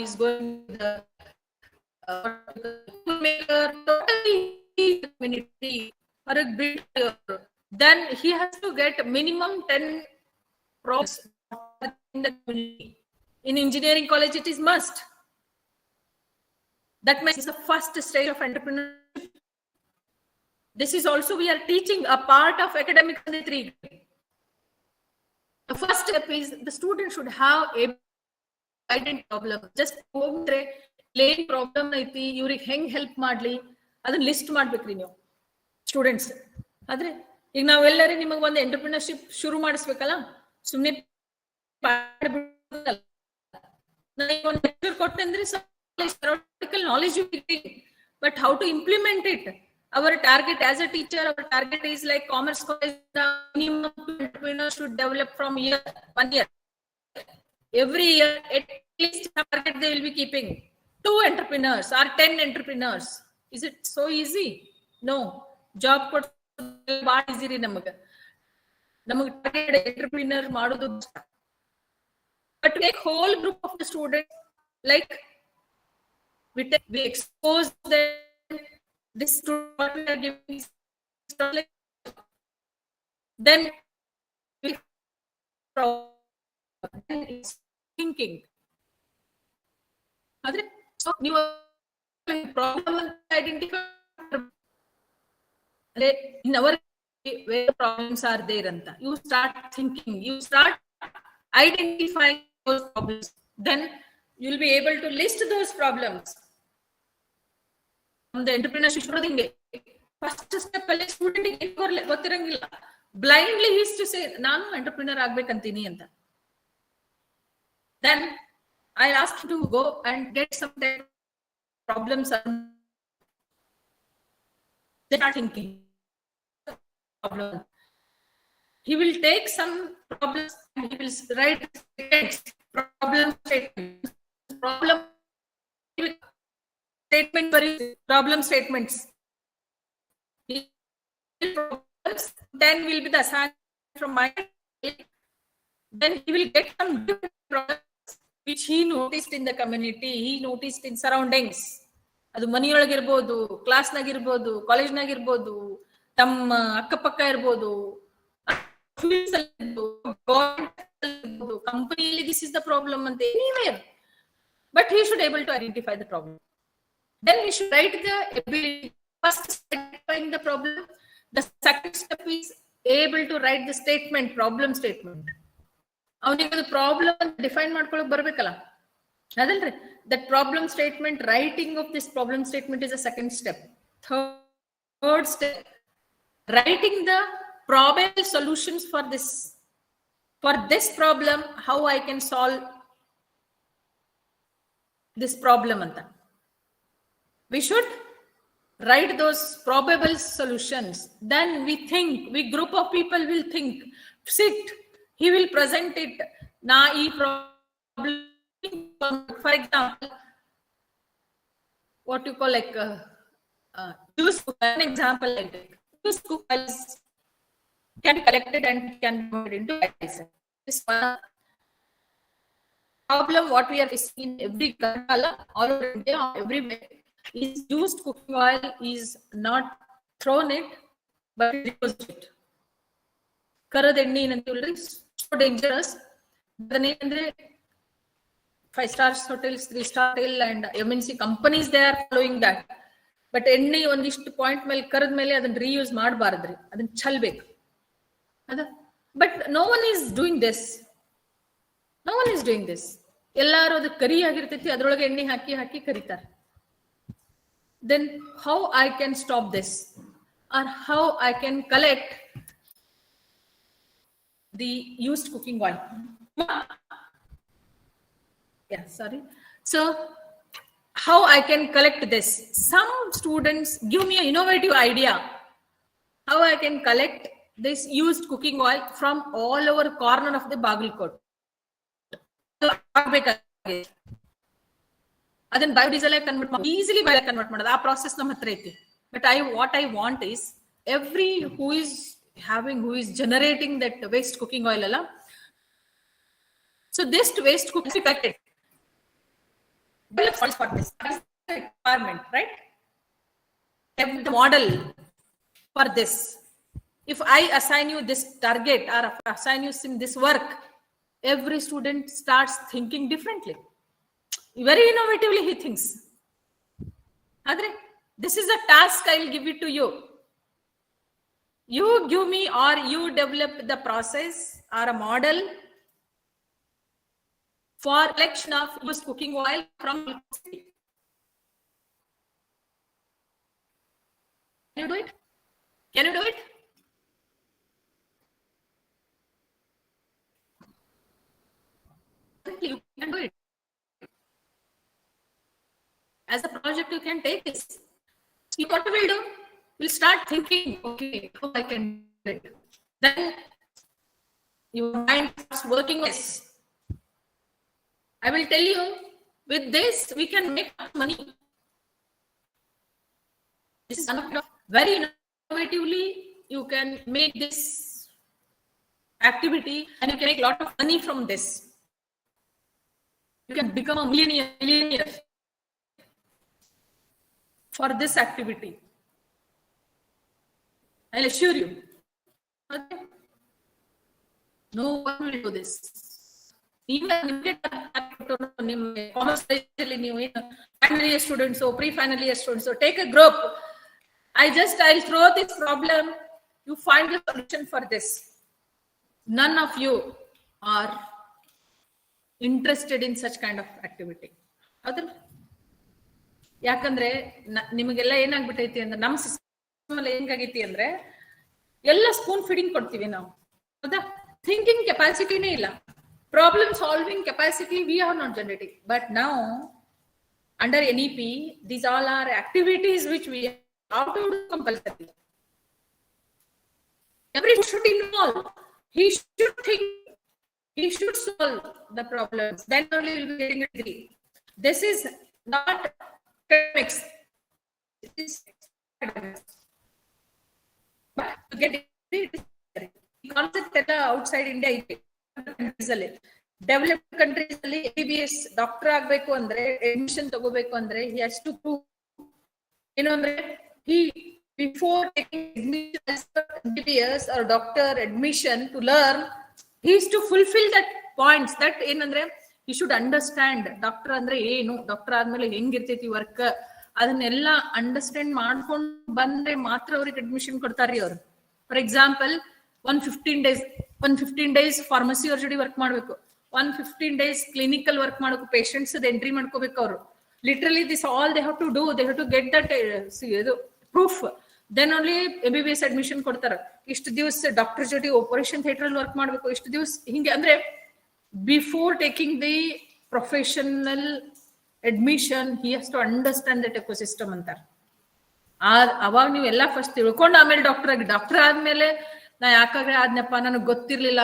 S1: is going the maker, community or a builder. Then he has to get minimum 10 pros in the community. In engineering college, it is must. That means it's the first stage of entrepreneurship. This is also we are teaching a part of academic 3. The first step is the student should have a identity problem. Just ಹೋಗ್ರೆ ಏನ್ problem ಐತಿ, ಇವ್ರಿಗೆ ಹೆಂಗ್ help ಮಾಡ್ಲಿ ಅದನ್ನ list ಮಾಡ್ಬೇಕ್ರಿ ನೀವು students. ಆದ್ರೆ ಈಗ ನಾವೆಲ್ಲರೂ ನಿಮಗೆ ಒಂದು ಎಂಟರ್ಪ್ರಿನರ್ಶಿಪ್ ಶುರು ಮಾಡಿಸ್ಬೇಕಲ್ಲ, ಸುಮ್ಮನೆ ಕೊಟ್ಟೆ ಅಂದ್ರೆ knowledge, but how to implement it. Our target as a teacher, our target is like commerce college, the minimum entrepreneurs should develop from 1 year. Every year, at least target they will be keeping 2 entrepreneurs or 10 entrepreneurs. Is it so easy? No. Job bad easy re namaga target entrepreneur madodu. But take whole group of the students, like we expose them. This what we are giving, then thinking. So you problem identify in our where problems are there anta. You start thinking, you start identifying those problems. Then you will be able to list those problems. The entrepreneurship first step ಅಲ್ಲಿ student ಗೊತ್ತಿರಂಗಿಲ್ಲ, blindly is to say ನಾನು entrepreneur ಆಗ್ಬೇಕಂತೀನಿ ಅಂತ. Then I'll ask him to go and get some problems. They are thinking problem. He will take some problems and he will write problem statements. Problem statements. Then will be the assignment from my. Then he will get some different problems which he noticed in the community, he noticed in surroundings. ಅದು ಮನೆಯೊಳಗಿರ್ಬೋದು, ಕ್ಲಾಸ್ನಾಗಿರ್ಬೋದು, ಕಾಲೇಜ್ನಾಗಿರ್ಬೋದು, ತಮ್ಮ ಅಕ್ಕಪಕ್ಕ ಇರ್ಬೋದು, ಕಂಪನಿಯಲ್ಲಿ this is the problem ಅಂತ anywhere. But he should able to identify the problem. Then he should write the ability. First, identifying the problem. The second step is able to write the statement, problem statement. ಅವನಿಗೆ ಅದು problem define ಮಾಡ್ಕೊಳಕ್ ಬರ್ಬೇಕಲ್ಲ, ಅದಲ್ರಿ. That problem statement, writing of this problem statement is a second step. Third step, writing the probable solutions for this problem, how I can solve this problem anta. We should write those probable solutions. Then we group of people will think, sit, he will present it. Na ee problem, for example, what you call like use an example like that. Use cookers can be collected and can be made into IIC. This one problem what we are seeing every Kerala, all over India, everywhere, is used cooking oil is not thrown it, but reused it. Karad enni antilri, so dangerous. Adane 5-star hotels, 3-star hotel and MNC companies, they are following that. But ಎಣ್ಣೆ ಒಂದಿಷ್ಟು point ಮೇಲೆ ಕರೆದ ಮೇಲೆ ಅದನ್ನ reuse ಮಾಡಬಾರದ್ರಿ, ಅದನ್ನ ಚಲ್ಬೇಕು ಅದ. But no one is doing this. ಎಲ್ಲಾರು ಅದು ಕರಿ ಆಗಿರ್ತೈತಿ, ಅದ್ರೊಳಗೆ ಎಣ್ಣೆ ಹಾಕಿ ಕರಿತಾರೆ. Then how I can stop this, or how I can collect the used cooking oil? Yeah, sorry. So how I can collect this? Some students give me an innovative idea how I can collect this used cooking oil from all over corner of the Bagalkot. ಅದನ್ನ biodiesel convert ಮಾಡಿ easily bio convert ಮಾಡೋದು, ಆ process ನಮ್ಮ ಹತ್ರ ಐತಿ. But what I want is every who is generating that waste cooking oil ಅಲ್ಲ, so this waste cooking collected for this. That is the requirement, right? The model for this. If I assign you this target or assign you this work, every student starts thinking differently. Very innovatively he thinks. Adre, this is a task, I will give it to you. You give me, or you develop the process or a model for collection of used cooking oil from city. Can you do it? Can you do it? You can do it. As a project, you can take this. What we'll do? We'll start thinking, okay, how I can do it. Then your mind starts working on this. I will tell you, with this, we can make money. This is very innovatively, you can make this activity and you can make a lot of money from this. You can become a millionaire for this activity. I'll assure you. Okay? No one will do this. Even commerce final year students or pre-final year students, so take a group. I'll throw this problem, you find a solution for this. None of you are interested in such kind of activity. ಯಾಕಂದ್ರೆ ನಿಮಗೆಲ್ಲ ಏನಾಗ್ಬಿಟ್ಟೈತಿ ಅಂದ್ರೆ, ನಮ್ಮ system ಅಲ್ಲಿ ಹೆಂಗಾಗೈತಿ ಅಂದ್ರೆ, ಎಲ್ಲ spoon feeding ಕೊಡ್ತೀವಿ ನಾವು, ಹೌದಾ? ಥಿಂಕಿಂಗ್ ಕೆಪಾಸಿಟಿನೇ ಇಲ್ಲ. Problem solving capacity we are not generating. But now, under NEP, these all are activities which we have to do compulsory. Everyone should involve. He should think. He should solve the problems. Then only we will be getting a degree. This is not academics. It is academics. But to get degree, the concept outside India, developed countries ಅಲ್ಲಿ MBBS doctor ಆಗ್ಬೇಕು ಅಂದ್ರೆ admission ತಗೋಬೇಕು ಅಂದ್ರೆ he has to prove ಏನು ಅಂದ್ರೆ he before taking admission as MBBS or doctor admission to learn he is to fulfill that points that ಏನಂದ್ರೆ he should understand doctor ಅಂದ್ರೆ ಏನು ಡಾಕ್ಟರ್ ಆದ್ಮೇಲೆ ಹೆಂಗಿರ್ತೈತಿ ವರ್ಕ್ ಅದನ್ನೆಲ್ಲ ಅಂಡರ್ಸ್ಟ್ಯಾಂಡ್ ಮಾಡ್ಕೊಂಡು ಬಂದ್ರೆ ಮಾತ್ರ ಅವ್ರಿಗೆ ಅಡ್ಮಿಷನ್ ಕೊಡ್ತಾರ್ರಿ ಅವ್ರು. ಫಾರ್ ಎಕ್ಸಾಂಪಲ್ 115 days ಫಾರ್ಮಸಿ ಅವ್ರ ಜೊತೆ ವರ್ಕ್ ಮಾಡ್ಬೇಕು, 115 days ಕ್ಲಿನಿಕಲ್ ವರ್ಕ್ ಮಾಡಬೇಕು, ಪೇಷಂಟ್ಸ್ ಎಂಟ್ರಿ ಮಾಡ್ಕೋಬೇಕು ಅವರು. Literally this all they have to do, they have to get that ಇದು proof, then only MBBS admission ಕೊಡ್ತಾರೆ. ಇಷ್ಟು ದಿವಸ ಡಾಕ್ಟರ್ ಜೊತೆ ಆಪರೇಷನ್ ಥಿಯೇಟರ್ ಅಲ್ಲಿ ವರ್ಕ್ ಮಾಡ್ಬೇಕು, ಇಷ್ಟು ದಿವಸ ಹಿಂಗೆ ಅಂದ್ರೆ before taking the professional admission he has to understand that ecosystem ಅಂತಾರೆ. ಅವಾಗ ನೀವೆಲ್ಲ ಫಸ್ಟ್ ತಿಳ್ಕೊಂಡು ಆಮೇಲೆ ಡಾಕ್ಟರ್ ಆದ್ಮೇಲೆ ನಾ ಯಾಕಾಗ್ರೆ ಆದ್ನಪ್ಪ ನನಗ್ ಗೊತ್ತಿರ್ಲಿಲ್ಲ,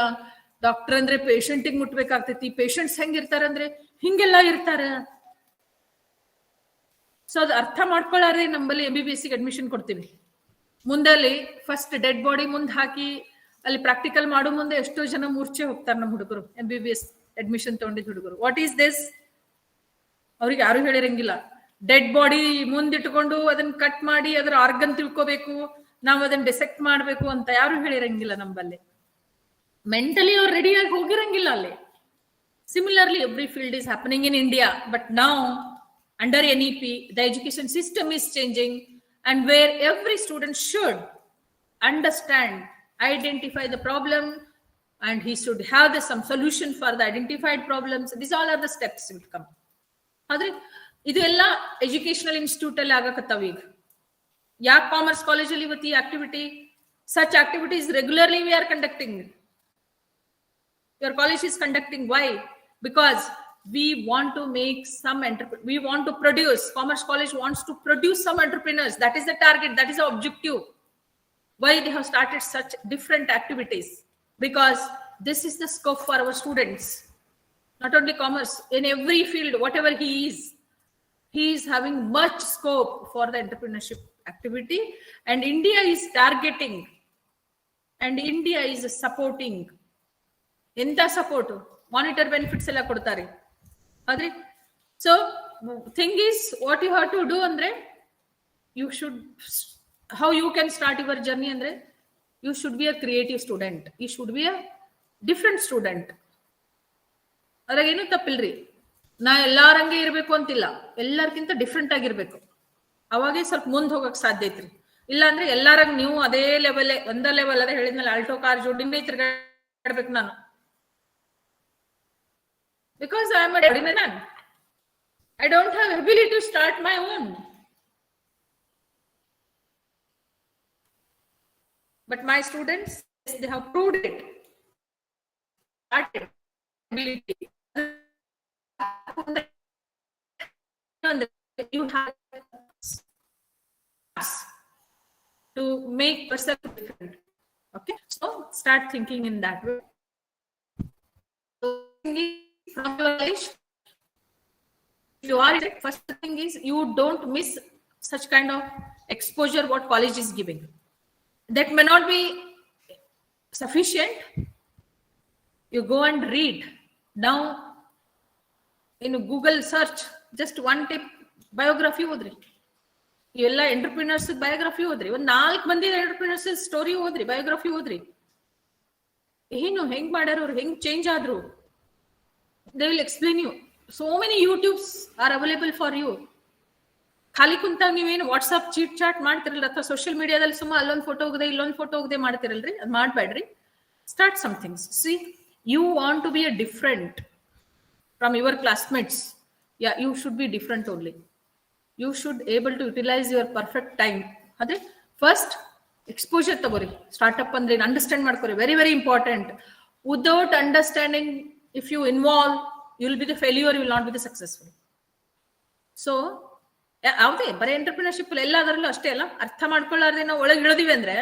S1: ಡಾಕ್ಟರ್ ಅಂದ್ರೆ ಪೇಷಂಟಿಗೆ ಮುಟ್ಬೇಕಾಗ್ತೈತಿ, ಪೇಷಂಟ್ಸ್ ಹೆಂಗಿರ್ತಾರ ಅಂದ್ರೆ ಹಿಂಗೆಲ್ಲಾ ಇರ್ತಾರ. ಸೊ ಅದು ಅರ್ಥ ಮಾಡ್ಕೊಳ್ಳಾರೆ ನಮ್ಮಲ್ಲಿ MBBS ಅಡ್ಮಿಷನ್ ಕೊಡ್ತೀವಿ. ಮುಂದಲ್ಲಿ ಫಸ್ಟ್ ಡೆಡ್ ಬಾಡಿ ಮುಂದೆ ಹಾಕಿ ಅಲ್ಲಿ ಪ್ರಾಕ್ಟಿಕಲ್ ಮಾಡೋ ಮುಂದೆ ಎಷ್ಟೋ ಜನ ಮೂರ್ಛೆ ಹೋಗ್ತಾರೆ ನಮ್ಮ ಹುಡುಗರು, MBBS ಅಡ್ಮಿಷನ್ ತಗೊಂಡಿದ್ ಹುಡುಗರು. What is this? ಅವ್ರಿಗೆ ಯಾರು ಹೇಳಿರಂಗಿಲ್ಲ. ಡೆಡ್ ಬಾಡಿ ಮುಂದಿಟ್ಕೊಂಡು ಅದನ್ನ ಕಟ್ ಮಾಡಿ ಅದರ ಆರ್ಗನ್ ತಿಳ್ಕೋಬೇಕು, ನಾವು ಅದನ್ನ ಡಿಸೆಕ್ಟ್ ಮಾಡ್ಬೇಕು ಅಂತ ಯಾರು ಹೇಳಿರಂಗಿಲ್ಲ ನಂಬಲ್ಲಿ. ಮೆಂಟಲಿ ಅವ್ರು ರೆಡಿಯಾಗಿ ಹೋಗಿರಂಗಿಲ್ಲ ಅಲ್ಲಿ. Similarly every field is happening in India, but now under NEP the education system is changing and where every student should understand, identify the problem and he should have some solution for the identified problems. These all are the steps will come. ಆದ್ರೆ ಇದು ಎಲ್ಲ educational institute ಅಲ್ಲಿ ಆಗಕತ್ತಾವ. ಈಗ ಯಾಕೆ commerce ಕಾಲೇಜಲ್ಲಿ ಇವತ್ತು ಈ activity, such activities regularly we are conducting, your college is conducting. Why? Because we want to make some we want to produce, commerce college wants to produce some entrepreneurs. That is the target, that is the objective. Why they have started such different activities? Because this is the scope for our students. Not only commerce, in every field, whatever he is having much scope for the entrepreneurship activity, and India is targeting and India is supporting. Enta support, monitor benefits ella kodtare. Adri, so thing is what you have to do andre, you should, how you can start your journey andre, you should be a creative student, you should be a different student. ಅದ್ರಾಗ ಏನು ತಪ್ಪಿಲ್ರಿ, ನಾ ಎಲ್ಲಾರಂಗೆ ಇರ್ಬೇಕು ಅಂತಿಲ್ಲ, ಎಲ್ಲಾರ್ಕಿಂತ different ಆಗಿರ್ಬೇಕು, ಅವಾಗೇ ಸ್ವಲ್ಪ ಮುಂದ್ ಹೋಗಕ್ ಸಾಧ್ಯ ಐತ್ರಿ. ಇಲ್ಲ ಅಂದ್ರೆ ಎಲ್ಲಾರಂಗ್ ನೀವು ಅದೇ ಲೆವೆಲ್, ಒಂದ ಲೆವೆಲ್ ಅದೇ ಹೇಳಿದ್ಮೇಲೆ ಆಲ್ಟೋ ಕಾರ್ ಜೋಡಿನೇ ತಿರ್ಗಾಡ್ಬೇಕು ನಾನು. Because I am a man, I don't have ability to start my own. But my students, they have proved it. Started ability. You have to make yourself different. Okay, so start thinking in that way. From your age, if you are, first thing is you don't miss such kind of exposure what college is giving. That may not be sufficient. You go and read. Now in Google search, just one tip, biography ಓದ್ರಿ, ಇವೆಲ್ಲ entrepreneurs biography ಓದ್ರಿ, ಒಂದ್ 4 ಮಂದಿ entrepreneurs story ಓದ್ರಿ, biography ಓದ್ರಿ, ಏನು ಹೆಂಗ್ ಮಾಡ್ಯಾರ ಅವ್ರು, ಹೆಂಗ್ ಚೇಂಜ್ ಆದ್ರು, they will explain you. So many YouTubes are available for you. ಖಾಲಿ ಕುಂತಾಗ ನೀವೇನು ವಾಟ್ಸ್ಆಪ್ ಚೀಟ್ ಚಾಟ್ ಮಾಡ್ತಿರಲ್ಲ ಅಥವಾ ಸೋಷಿಯಲ್ ಮೀಡಿಯಾದಲ್ಲಿ ಸುಮ್ಮ ಅಲ್ಲೊಂದು ಫೋಟೋ ಹೋಗದೆ ಇಲ್ಲೊಂದು ಫೋಟೋ ಹೋಗದೆ ಮಾಡ್ತಿರಲ್ರಿ, ಅದ್ ಮಾಡ್ಬೇಡ್ರಿ. Start some things. See, you want to be a different from your classmates. Yeah, you should be different only. You should able to utilize your perfect time. Adre first exposure ತಗೋರಿ. Startup ಅಂದ್ರೆ understand ಮಾಡ್ಕೋರಿ, very very important. Without understanding If you involve, you will be the failure, you will not be the successful. So ಯಾವುದೇ ಬರೀ entrepreneurship ಎಲ್ಲದರಲ್ಲೂ ಅಷ್ಟೇ ಅಲ್ಲ, ಅರ್ಥ ಮಾಡ್ಕೊಳ್ಳಾರ್ದೆ ನಾವು ಒಳಗೆ ಇಳಿದಿವಿ ಅಂದ್ರೆ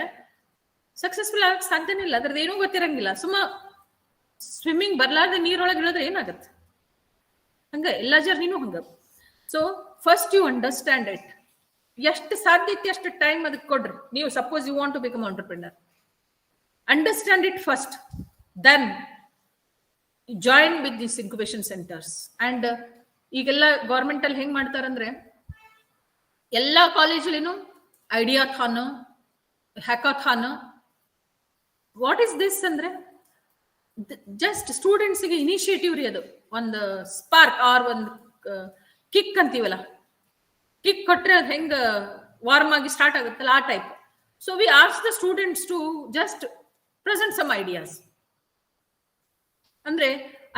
S1: ಸಕ್ಸಸ್ಫುಲ್ ಆಗಕ್ಕೆ ಸಾಧ್ಯನೇ ಇಲ್ಲ. ಅದ್ರದ್ದು ಏನೂ ಗೊತ್ತಿರಂಗಿಲ್ಲ. ಸುಮ್ಮ ಸ್ವಿಮ್ಮಿಂಗ್ ಬರ್ಲಾರ್ದೆ ನೀರೊಳಗೆ ಇಳಿದ್ರೆ ಏನಾಗತ್ತೆ? ಹಂಗ ಎಲ್ಲ ಜರ್ನಿನೂ ಹಂಗ. So first you understand it. ಎಷ್ಟು ಸಾಧ್ಯ ಐತಿ ಅಷ್ಟು ಟೈಮ್ ಅದಕ್ಕೆ ಕೊಡ್ರಿ. ನೀವು suppose you want to become entrepreneur, understand it first, then join with this incubation centers. And ಈಗೆಲ್ಲ ಗೌರ್ಮೆಂಟ್ ಅಲ್ಲಿ ಹೆಂಗ್ ಮಾಡ್ತಾರಂದ್ರೆ, ಎಲ್ಲಾ ಕಾಲೇಜಲ್ಲಿನೂ ideathon, hackathon. What is this ಅಂದ್ರೆ ಜಸ್ಟ್ ಸ್ಟೂಡೆಂಟ್ಸ್ಗೆ ಇನಿಷಿಯೇಟಿವ್ ರೀ. ಅದು ಒಂದು ಸ್ಪಾರ್ಕ್ ಆರ್ ಒಂದು ಕಿಕ್ ಅಂತೀವಲ್ಲ, ಕಿಕ್ ಕೊಟ್ರೆ ಅದು ಹೆಂಗ ವಾರ್ಮ್ ಆಗಿ ಸ್ಟಾರ್ಟ್ ಆಗುತ್ತಲ್ಲ ಆ type. So we ask the students to just present some ideas. ಅಂದ್ರೆ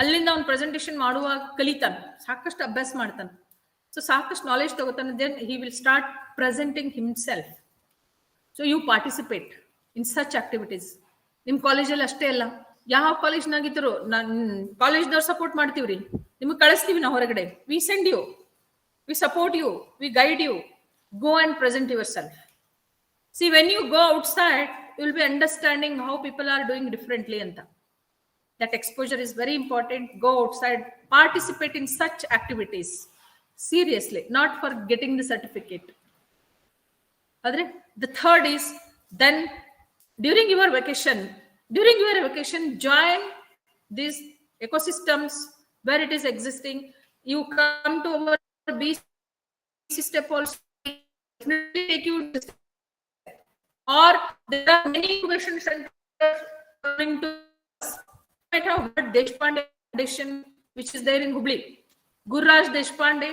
S1: ಅಲ್ಲಿಂದ ಅವ್ನು ಪ್ರೆಸೆಂಟೇಶನ್ ಮಾಡುವಾಗ ಕಲಿತಾನೆ, ಸಾಕಷ್ಟು ಅಭ್ಯಾಸ ಮಾಡ್ತಾನೆ, ಸೊ ಸಾಕಷ್ಟು ನಾಲೆಜ್ ತಗೋತಾನೆ. Then he will start presenting himself. So you participate in such activities. ನಿಮ್ ಕಾಲೇಜಲ್ಲಿ ಅಷ್ಟೇ ಅಲ್ಲ, ಯಾವ ಕಾಲೇಜ್ನಾಗಿದ್ರು ಕಾಲೇಜ್ದವ್ರು ಸಪೋರ್ಟ್ ಮಾಡ್ತೀವ್ರಿ, ನಿಮಗೆ ಕಳಿಸ್ತೀವಿ ನಾವು ಹೊರಗಡೆ. We send you, we support you, we guide you. Go and present yourself. See when you go outside, you will be understanding how people are doing differently ಅಂತ. That exposure is very important. Go outside, participate in such activities seriously, not for getting the certificate. Adre, the third is then during your vacation, join these ecosystems where it is existing. You come to our BC step also, take you to, or there are many incubation centers coming to. Might have heard Deshpande Foundation, which is there in Hubli. Gurraj Deshpande.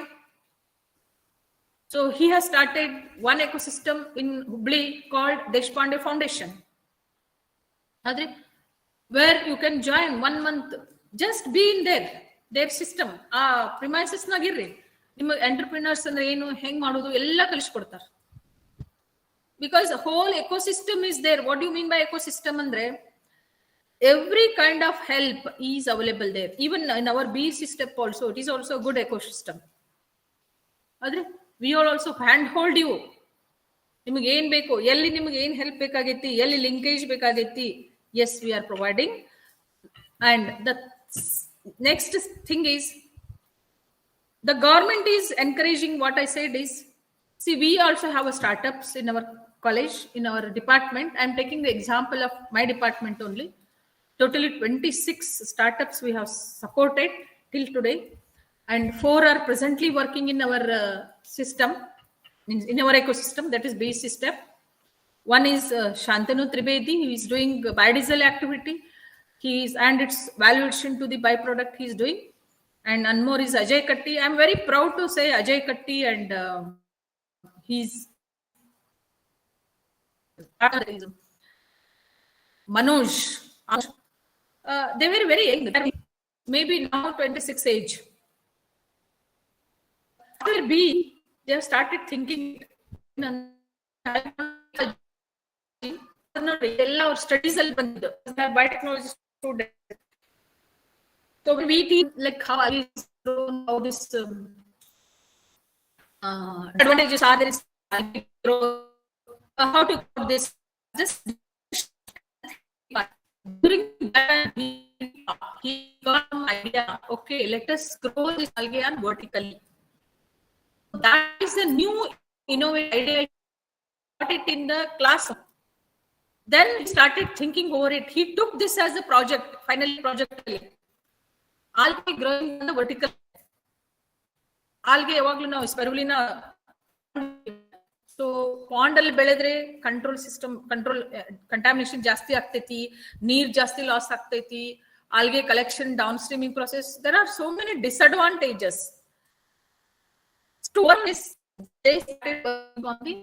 S1: So he has started one ecosystem in Hubli called Deshpande Foundation, where you can join 1 month. Just be in their system. Premises nagirri. ನಿಮ್ಮ entrepreneurs ಅಂದ್ರೆ ಏನು, ಹೆಂಗ್ ಮಾಡೋದು ಎಲ್ಲ ಕಲಿಸ್ಕೊಡ್ತಾರೆ. Because the whole ecosystem is there. What do you mean by ecosystem andre? Every kind of help is available there. Even in our BC step also, it is also a good ecosystem. We will also handhold you. ನಿಮಗೆ ಏನ್ ಬೇಕು, ಎಲ್ಲಿ ನಿಮಗೆ ಏನ್ help ಬೇಕಾಗೈತಿ, ಎಲ್ಲಿ linkage ಬೇಕಾಗೈತಿ, yes, we are providing. And the next thing is, the government is encouraging. What I said is, see, we also have a startups in our college, in our department. I am taking the example of my department only. Totally 26 startups we have supported till today, and 4 are presently working in our system, in our ecosystem, that is BC step. One is Shantanu Tribedi, who is doing biodiesel activity. And its value addition to the byproduct he is doing. And one more is Ajay Katti. I am very proud to say Ajay Katti, and he's Manoj. They were very young, maybe now 26 age. After B, they have started thinking. Our studies biotechnology students. So we teach like how this advantages are there. How to grow this. Just during that, he got an idea. Okay, let us grow this algae vertically. That is a new innovative idea. Got it in the class. Then he started thinking over it. He took this as a project, final project. Algae growing on the vertical. Algae yavaglu now spirulina. So pond alli beledre control system, contamination jasti agteti, neer jasti loss agteti, algae collection, downstreaming process. There are so many disadvantages. To one is they started working on the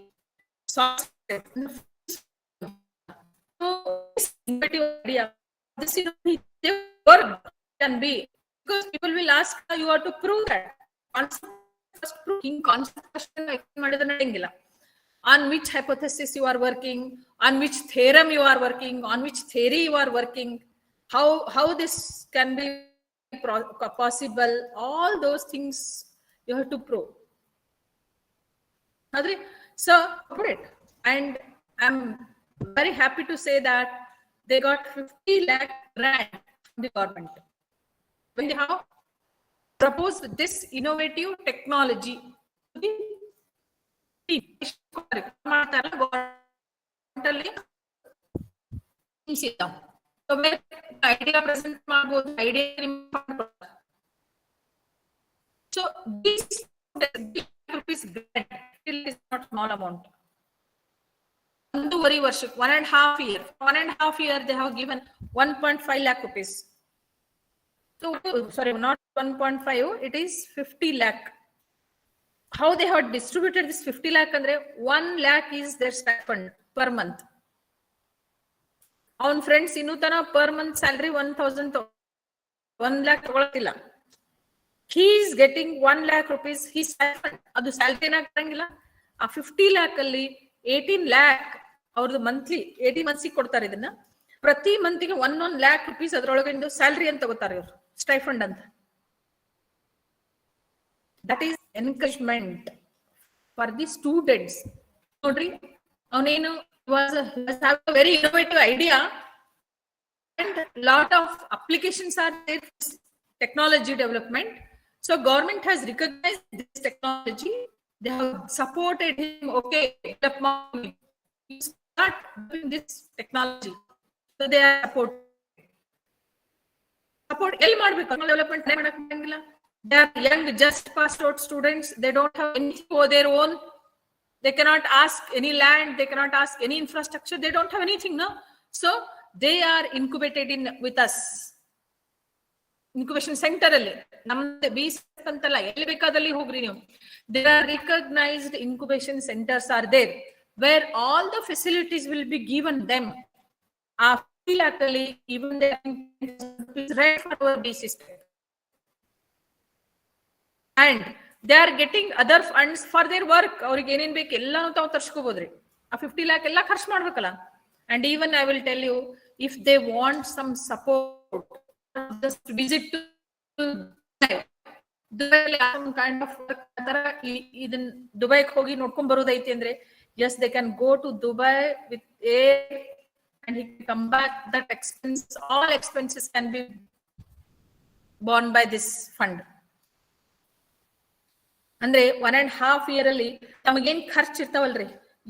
S1: source. So this innovative idea, this is the work can be, because people will ask, you have to prove that. On which hypothesis you are working, on which theorem you are working, on which theory you are working, how this can be possible. All those things you have to prove. So put it, and I'm very happy to say that they got 50 lakh grant from the government when they have proposed this innovative technology to the team. So where the idea present idea. So this rupees grant still is not small amount. 1.5 year. 1.5 year they have given 1.5 lakh rupees. So sorry, not 1.5, it is 50 lakh. How they have distributed this 50 lakh? 1 lakh is their stipend per month. On friends, per month salary 1,000, 1 lakh. He is getting 1 lakh rupees. His stipend, adu salary na karangilla. A 50 lakh alli 18 lakh ಅವ್ರದ್ದು monthly 18 months ಕೊಡ್ತಾರೆ. ಇದನ್ನ ಪ್ರತಿ ಮಂತ್ಗೆ 1 lakh rupees ಅದರೊಳಗಿಂದ salary ಅಂತ ತಗೋತಾರೆ ಇವರು, stipend ಅಂತ. That is encouragement for the students. ನೋಡ್ರಿ, ಅವನೇನು very innovative idea and lot of applications are there for technology development. So government has recognized this technology. They have supported him. Okay, you start doing this technology. So they are support development. They are young, just passed out students. They don't have anything for their own. They cannot ask any land. They cannot ask any infrastructure. They don't have anything, no. So they are incubated in with us. Incubation center alli namde BC antalla elli bekadalli hogri ನೀವು. There are recognized incubation centers are there where all the facilities will be given them. Actually, even they is right for our BC system. And they are getting other funds for their work. ಅವ್ರಿಗೆ ಏನೇನ್ ಬೇಕು ಎಲ್ಲಾನು ತಾವು ತರ್ಸ್ಕೋಬೋದ್ರಿ. ಆ 50 lakh ಎಲ್ಲ ಖರ್ಚು ಮಾಡ್ಬೇಕಲ್ಲ. And even I will tell you, if they want some support, just visit to Dubai, some kind of work. Dubai hogi nodkond barodaiತಿ ಅಂದ್ರೆ, yes, they can go to Dubai with air and he can come back. That expense, all expenses can be borne by this fund. ಅಂದ್ರೆ 1.5 year ಅಲ್ಲಿ ತಮಗೇನ್ ಖರ್ಚು ಇರ್ತಾವಲ್ರಿ,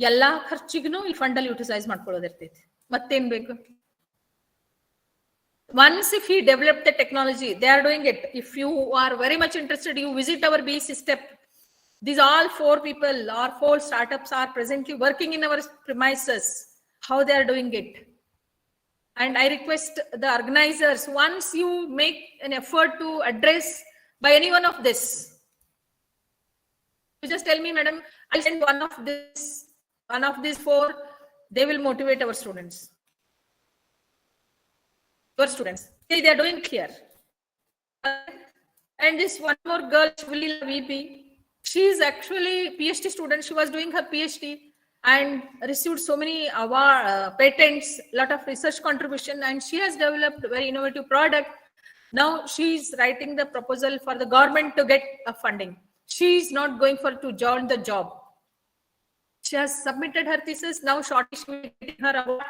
S1: ಎಲ್ಲಾ ಖರ್ಚಿಗೂ ಈ fund ಅಲ್ಲಿ utilise ಮಾಡ್ಕೊಳ್ಳೋದಿರ್ತೈತಿ. ಮತ್ತೇನ್ ಬೇಕು? Once if he developed the technology, they are doing it. If you are very much interested, you visit our BC step. These all 4 people or 4 startups are presently working in our premises. How they are doing it? And I request the organizers, once you make an effort to address by any one of this, you just tell me, madam, I'll send one of these 4. They will motivate our students. Your students, they are doing here. And this one more girl, VP, she is actually PhD student. She was doing her PhD and received so many patents, lot of research contribution, and she has developed a very innovative product. Now she is writing the proposal for the government to get a funding. She is not going to join the job. She has submitted her thesis. Now shortly she will get her award,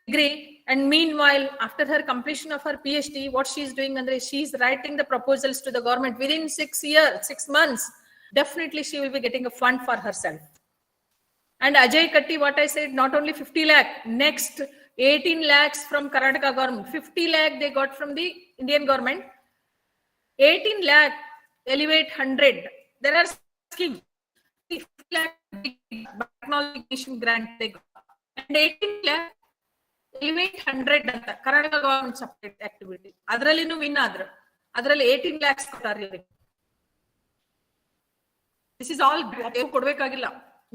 S1: degree. And meanwhile, after her completion of her PhD, what she is doing, Andre, she is writing the proposals to the government. Within 6 months, definitely she will be getting a fund for herself. And Ajay Katti, what I said, not only 50 lakh, next 18 lakhs from Karnataka government, 50 lakh they got from the Indian government, 18 lakh, elevate 100. There are schemes. 50 lakh technology grant they got. And 18 lakh, elevate 100 ಅಂತ Karnataka government separate activity. ಅದರಲ್ಲಿನೂ win ಆದ್ರು. ಅದರಲ್ಲಿ 18 lakhs ಕೊಡ್ತಾರೆ. This is all ಕೊಡ್ಬೇಕಾಗಿಲ್ಲ.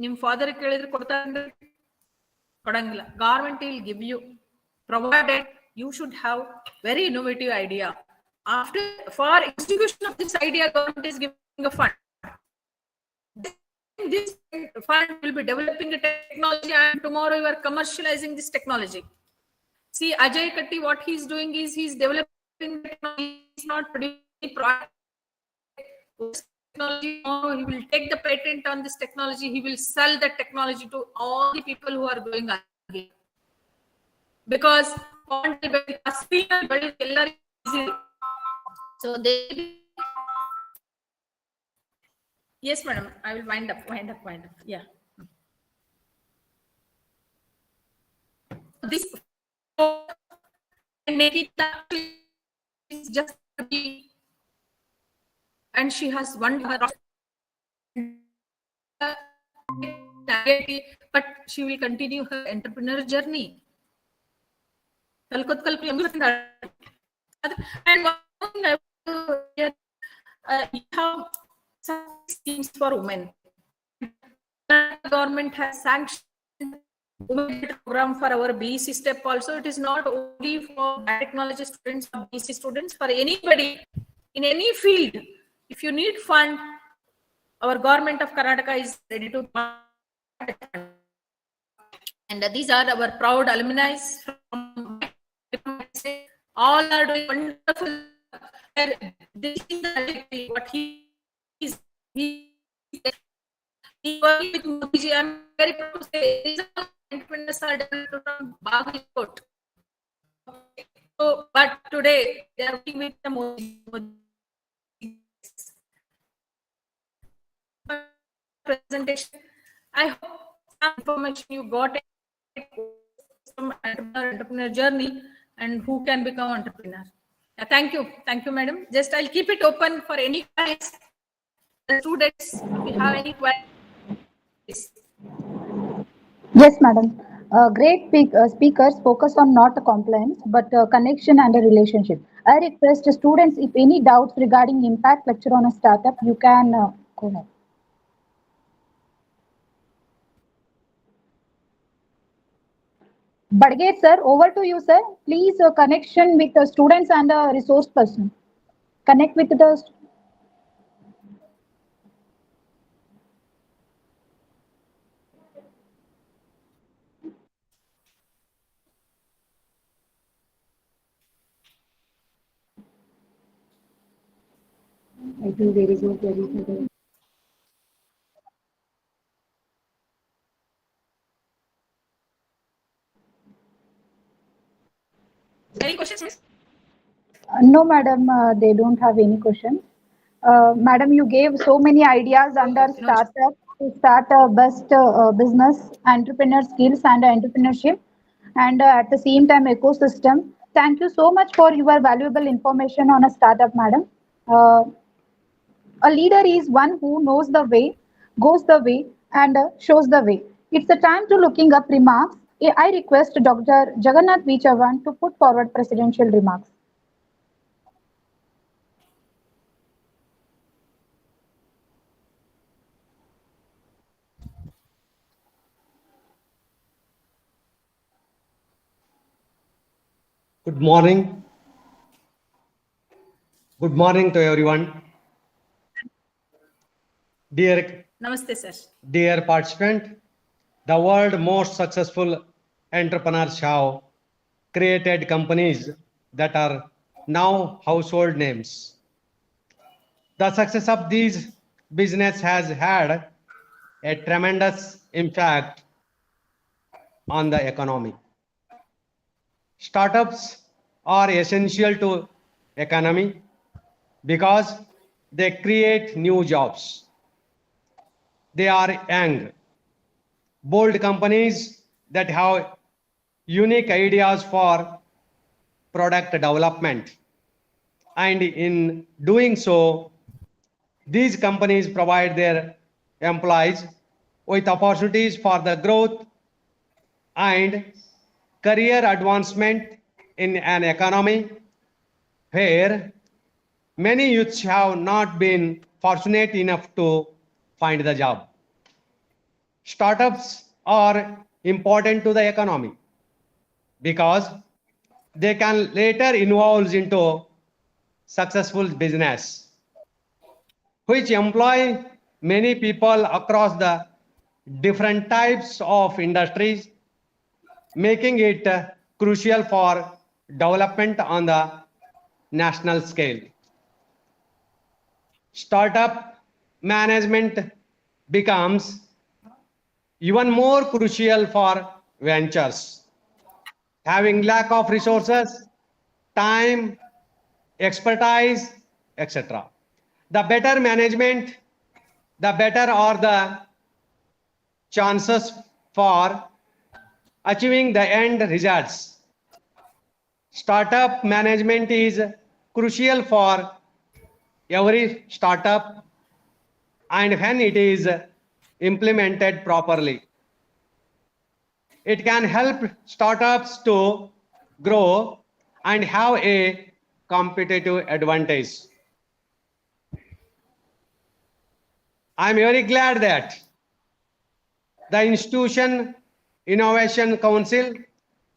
S1: ನಿಮ್ father ಕೇಳಿದ್ರೆ ಕೊಡ್ತಾರೆ, ಕೊಡಂಗಿಲ್ಲ. Government will give you, provided you should have very innovative idea. After for execution of this idea, government is giving a fund. This fund will be developing a technology, and tomorrow you are commercializing this technology. See, Ajay Katti, what he's doing is he's developing technology, not producing product. Technology, no, he will take the patent on this technology. He will sell that technology to all the people who are going again. Because so they. Yes, madam. I will wind up. Yeah. This and make it just be, and she has one but she will continue her entrepreneur journey. And one thing I have some schemes for women. The government has sanctioned women program for our BEC step also. It is not only for biotechnology students or BEC students, for anybody in any field. If you need fund, our government of Karnataka is ready to fund. And these are our proud alumni from all are doing wonderful. This is the what he is. He working with Modi. I'm very proud to say these are entrepreneurs are developed from Bagalkot. So, but today they are working with the Modi. Presentation. I hope some information you got from entrepreneur journey and who can become entrepreneur. Thank you, madam. Just I'll keep it open for any guys, the students. If you have any questions.
S2: Yes, madam. Great speakers focus on not compliance, but connection and a relationship. I request students, if any doubts regarding impact lecture on a startup, you can go ahead. Badgate sir, over to you, sir. Please connection with the students and a resource person. Connect with the. I think there is no query.
S1: Any questions, miss?
S2: No, madam, they don't have any questions. Madam, you gave so many ideas under startup to start a best business, entrepreneur skills and entrepreneurship, and at the same time ecosystem. Thank you so much for your valuable information on a startup, madam. A leader is one who knows the way, goes the way, and shows the way. It's a time to looking up remarks. I request Dr. Jagannath Vichavan to put forward presidential remarks.
S7: Good morning. Good morning to everyone.
S1: Namaste, sir.
S7: Dear participant, the world's most successful entrepreneurs have created companies that are now household names. The success of these business has had a tremendous impact on the economy. Startups are essential to economy because they create new jobs. They are young, bold companies that have unique ideas for product development. And in doing so, these companies provide their employees with opportunities for the growth and career advancement in an economy where many youths have not been fortunate enough to find the job. Startups are important to the economy because they can later evolve into successful business, which employ many people across the different types of industries, making it crucial for development on the national scale. Startup management becomes even more crucial for ventures. Having lack of resources, time, expertise, etc. The better management, the better are the chances for achieving the end results. Startup management is crucial for every startup, and when it is implemented properly, it can help startups to grow and have a competitive advantage. I'm very glad that the Institution Innovation Council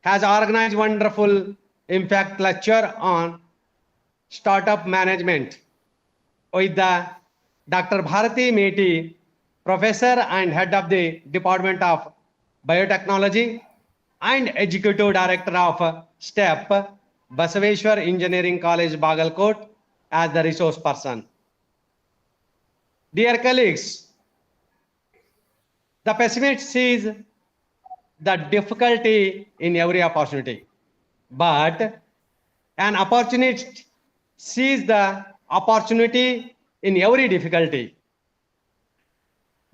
S7: has organized wonderful impact lecture on startup management with the Dr. Bharati Meti, professor and head of the Department of Biotechnology and executive director of STEP, Basaveshwar Engineering College, Bagalkot, as the resource person. Dear colleagues, the pessimist sees the difficulty in every opportunity, but an opportunist sees the opportunity in every difficulty.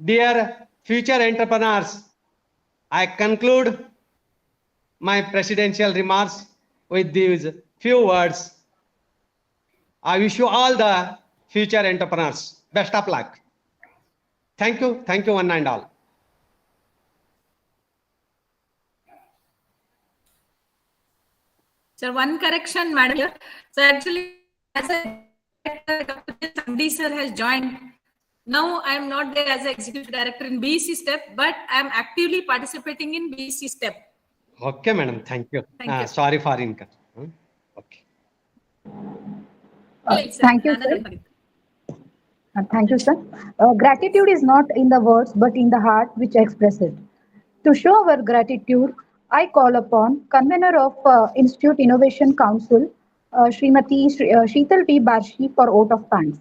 S7: Dear future entrepreneurs, I conclude my presidential remarks with these few words. I wish you all the future entrepreneurs best of luck. Thank you one and all.
S1: Sir, one correction, madam here. So actually, as a Sandy sir has joined. Now I am not there as an executive director in BEC STEP, but I am actively participating in BEC STEP.
S7: Okay, madam. Thank you.
S1: Thank you.
S7: Sorry for incorrect. Okay.
S2: Thank you, sir. Thank you, sir. Gratitude is not in the words, but in the heart which express it. To show our gratitude, I call upon convener of Institute Innovation Council, Srimati Sheetal T. Barshi, for vote of thanks.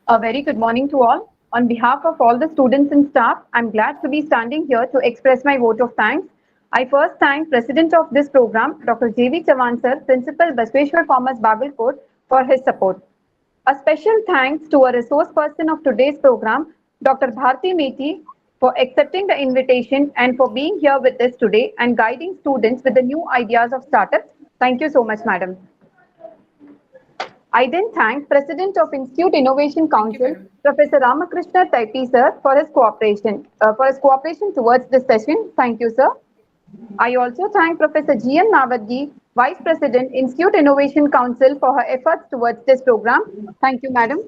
S8: A very good morning to all. On behalf of all the students and staff, I'm glad to be standing here to express my vote of thanks. I first thank President of this program, Dr. J.V. Chavan sir, Principal, Basaveshwar Commerce, Bagalkot, for his support. A special thanks to a resource person of today's program, Dr. Bharati Meti, for accepting the invitation and for being here with us today and guiding students with the new ideas of startups. Thank you so much, madam. I then thank President of Institute Innovation Council, Professor Ramakrishna Taipi sir, for his cooperation towards this session. Thank you, sir. I also thank Professor G.M. Nawadji, Vice President, Institute Innovation Council, for her efforts towards this program. Thank you, madam.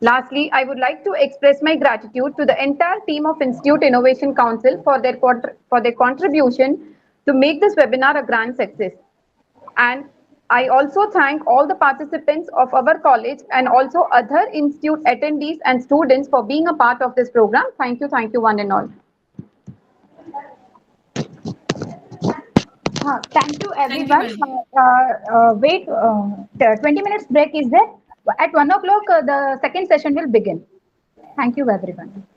S8: Lastly, I would like to express my gratitude to the entire team of Institute Innovation Council for their contribution to make this webinar a grand success. And I also thank all the participants of our college and also other institute attendees and students for being a part of this program. Thank you one and all.
S2: Thank you, everyone. Wait, 20 minutes break is there. At 1 o'clock, the second session will begin. Thank you, everyone.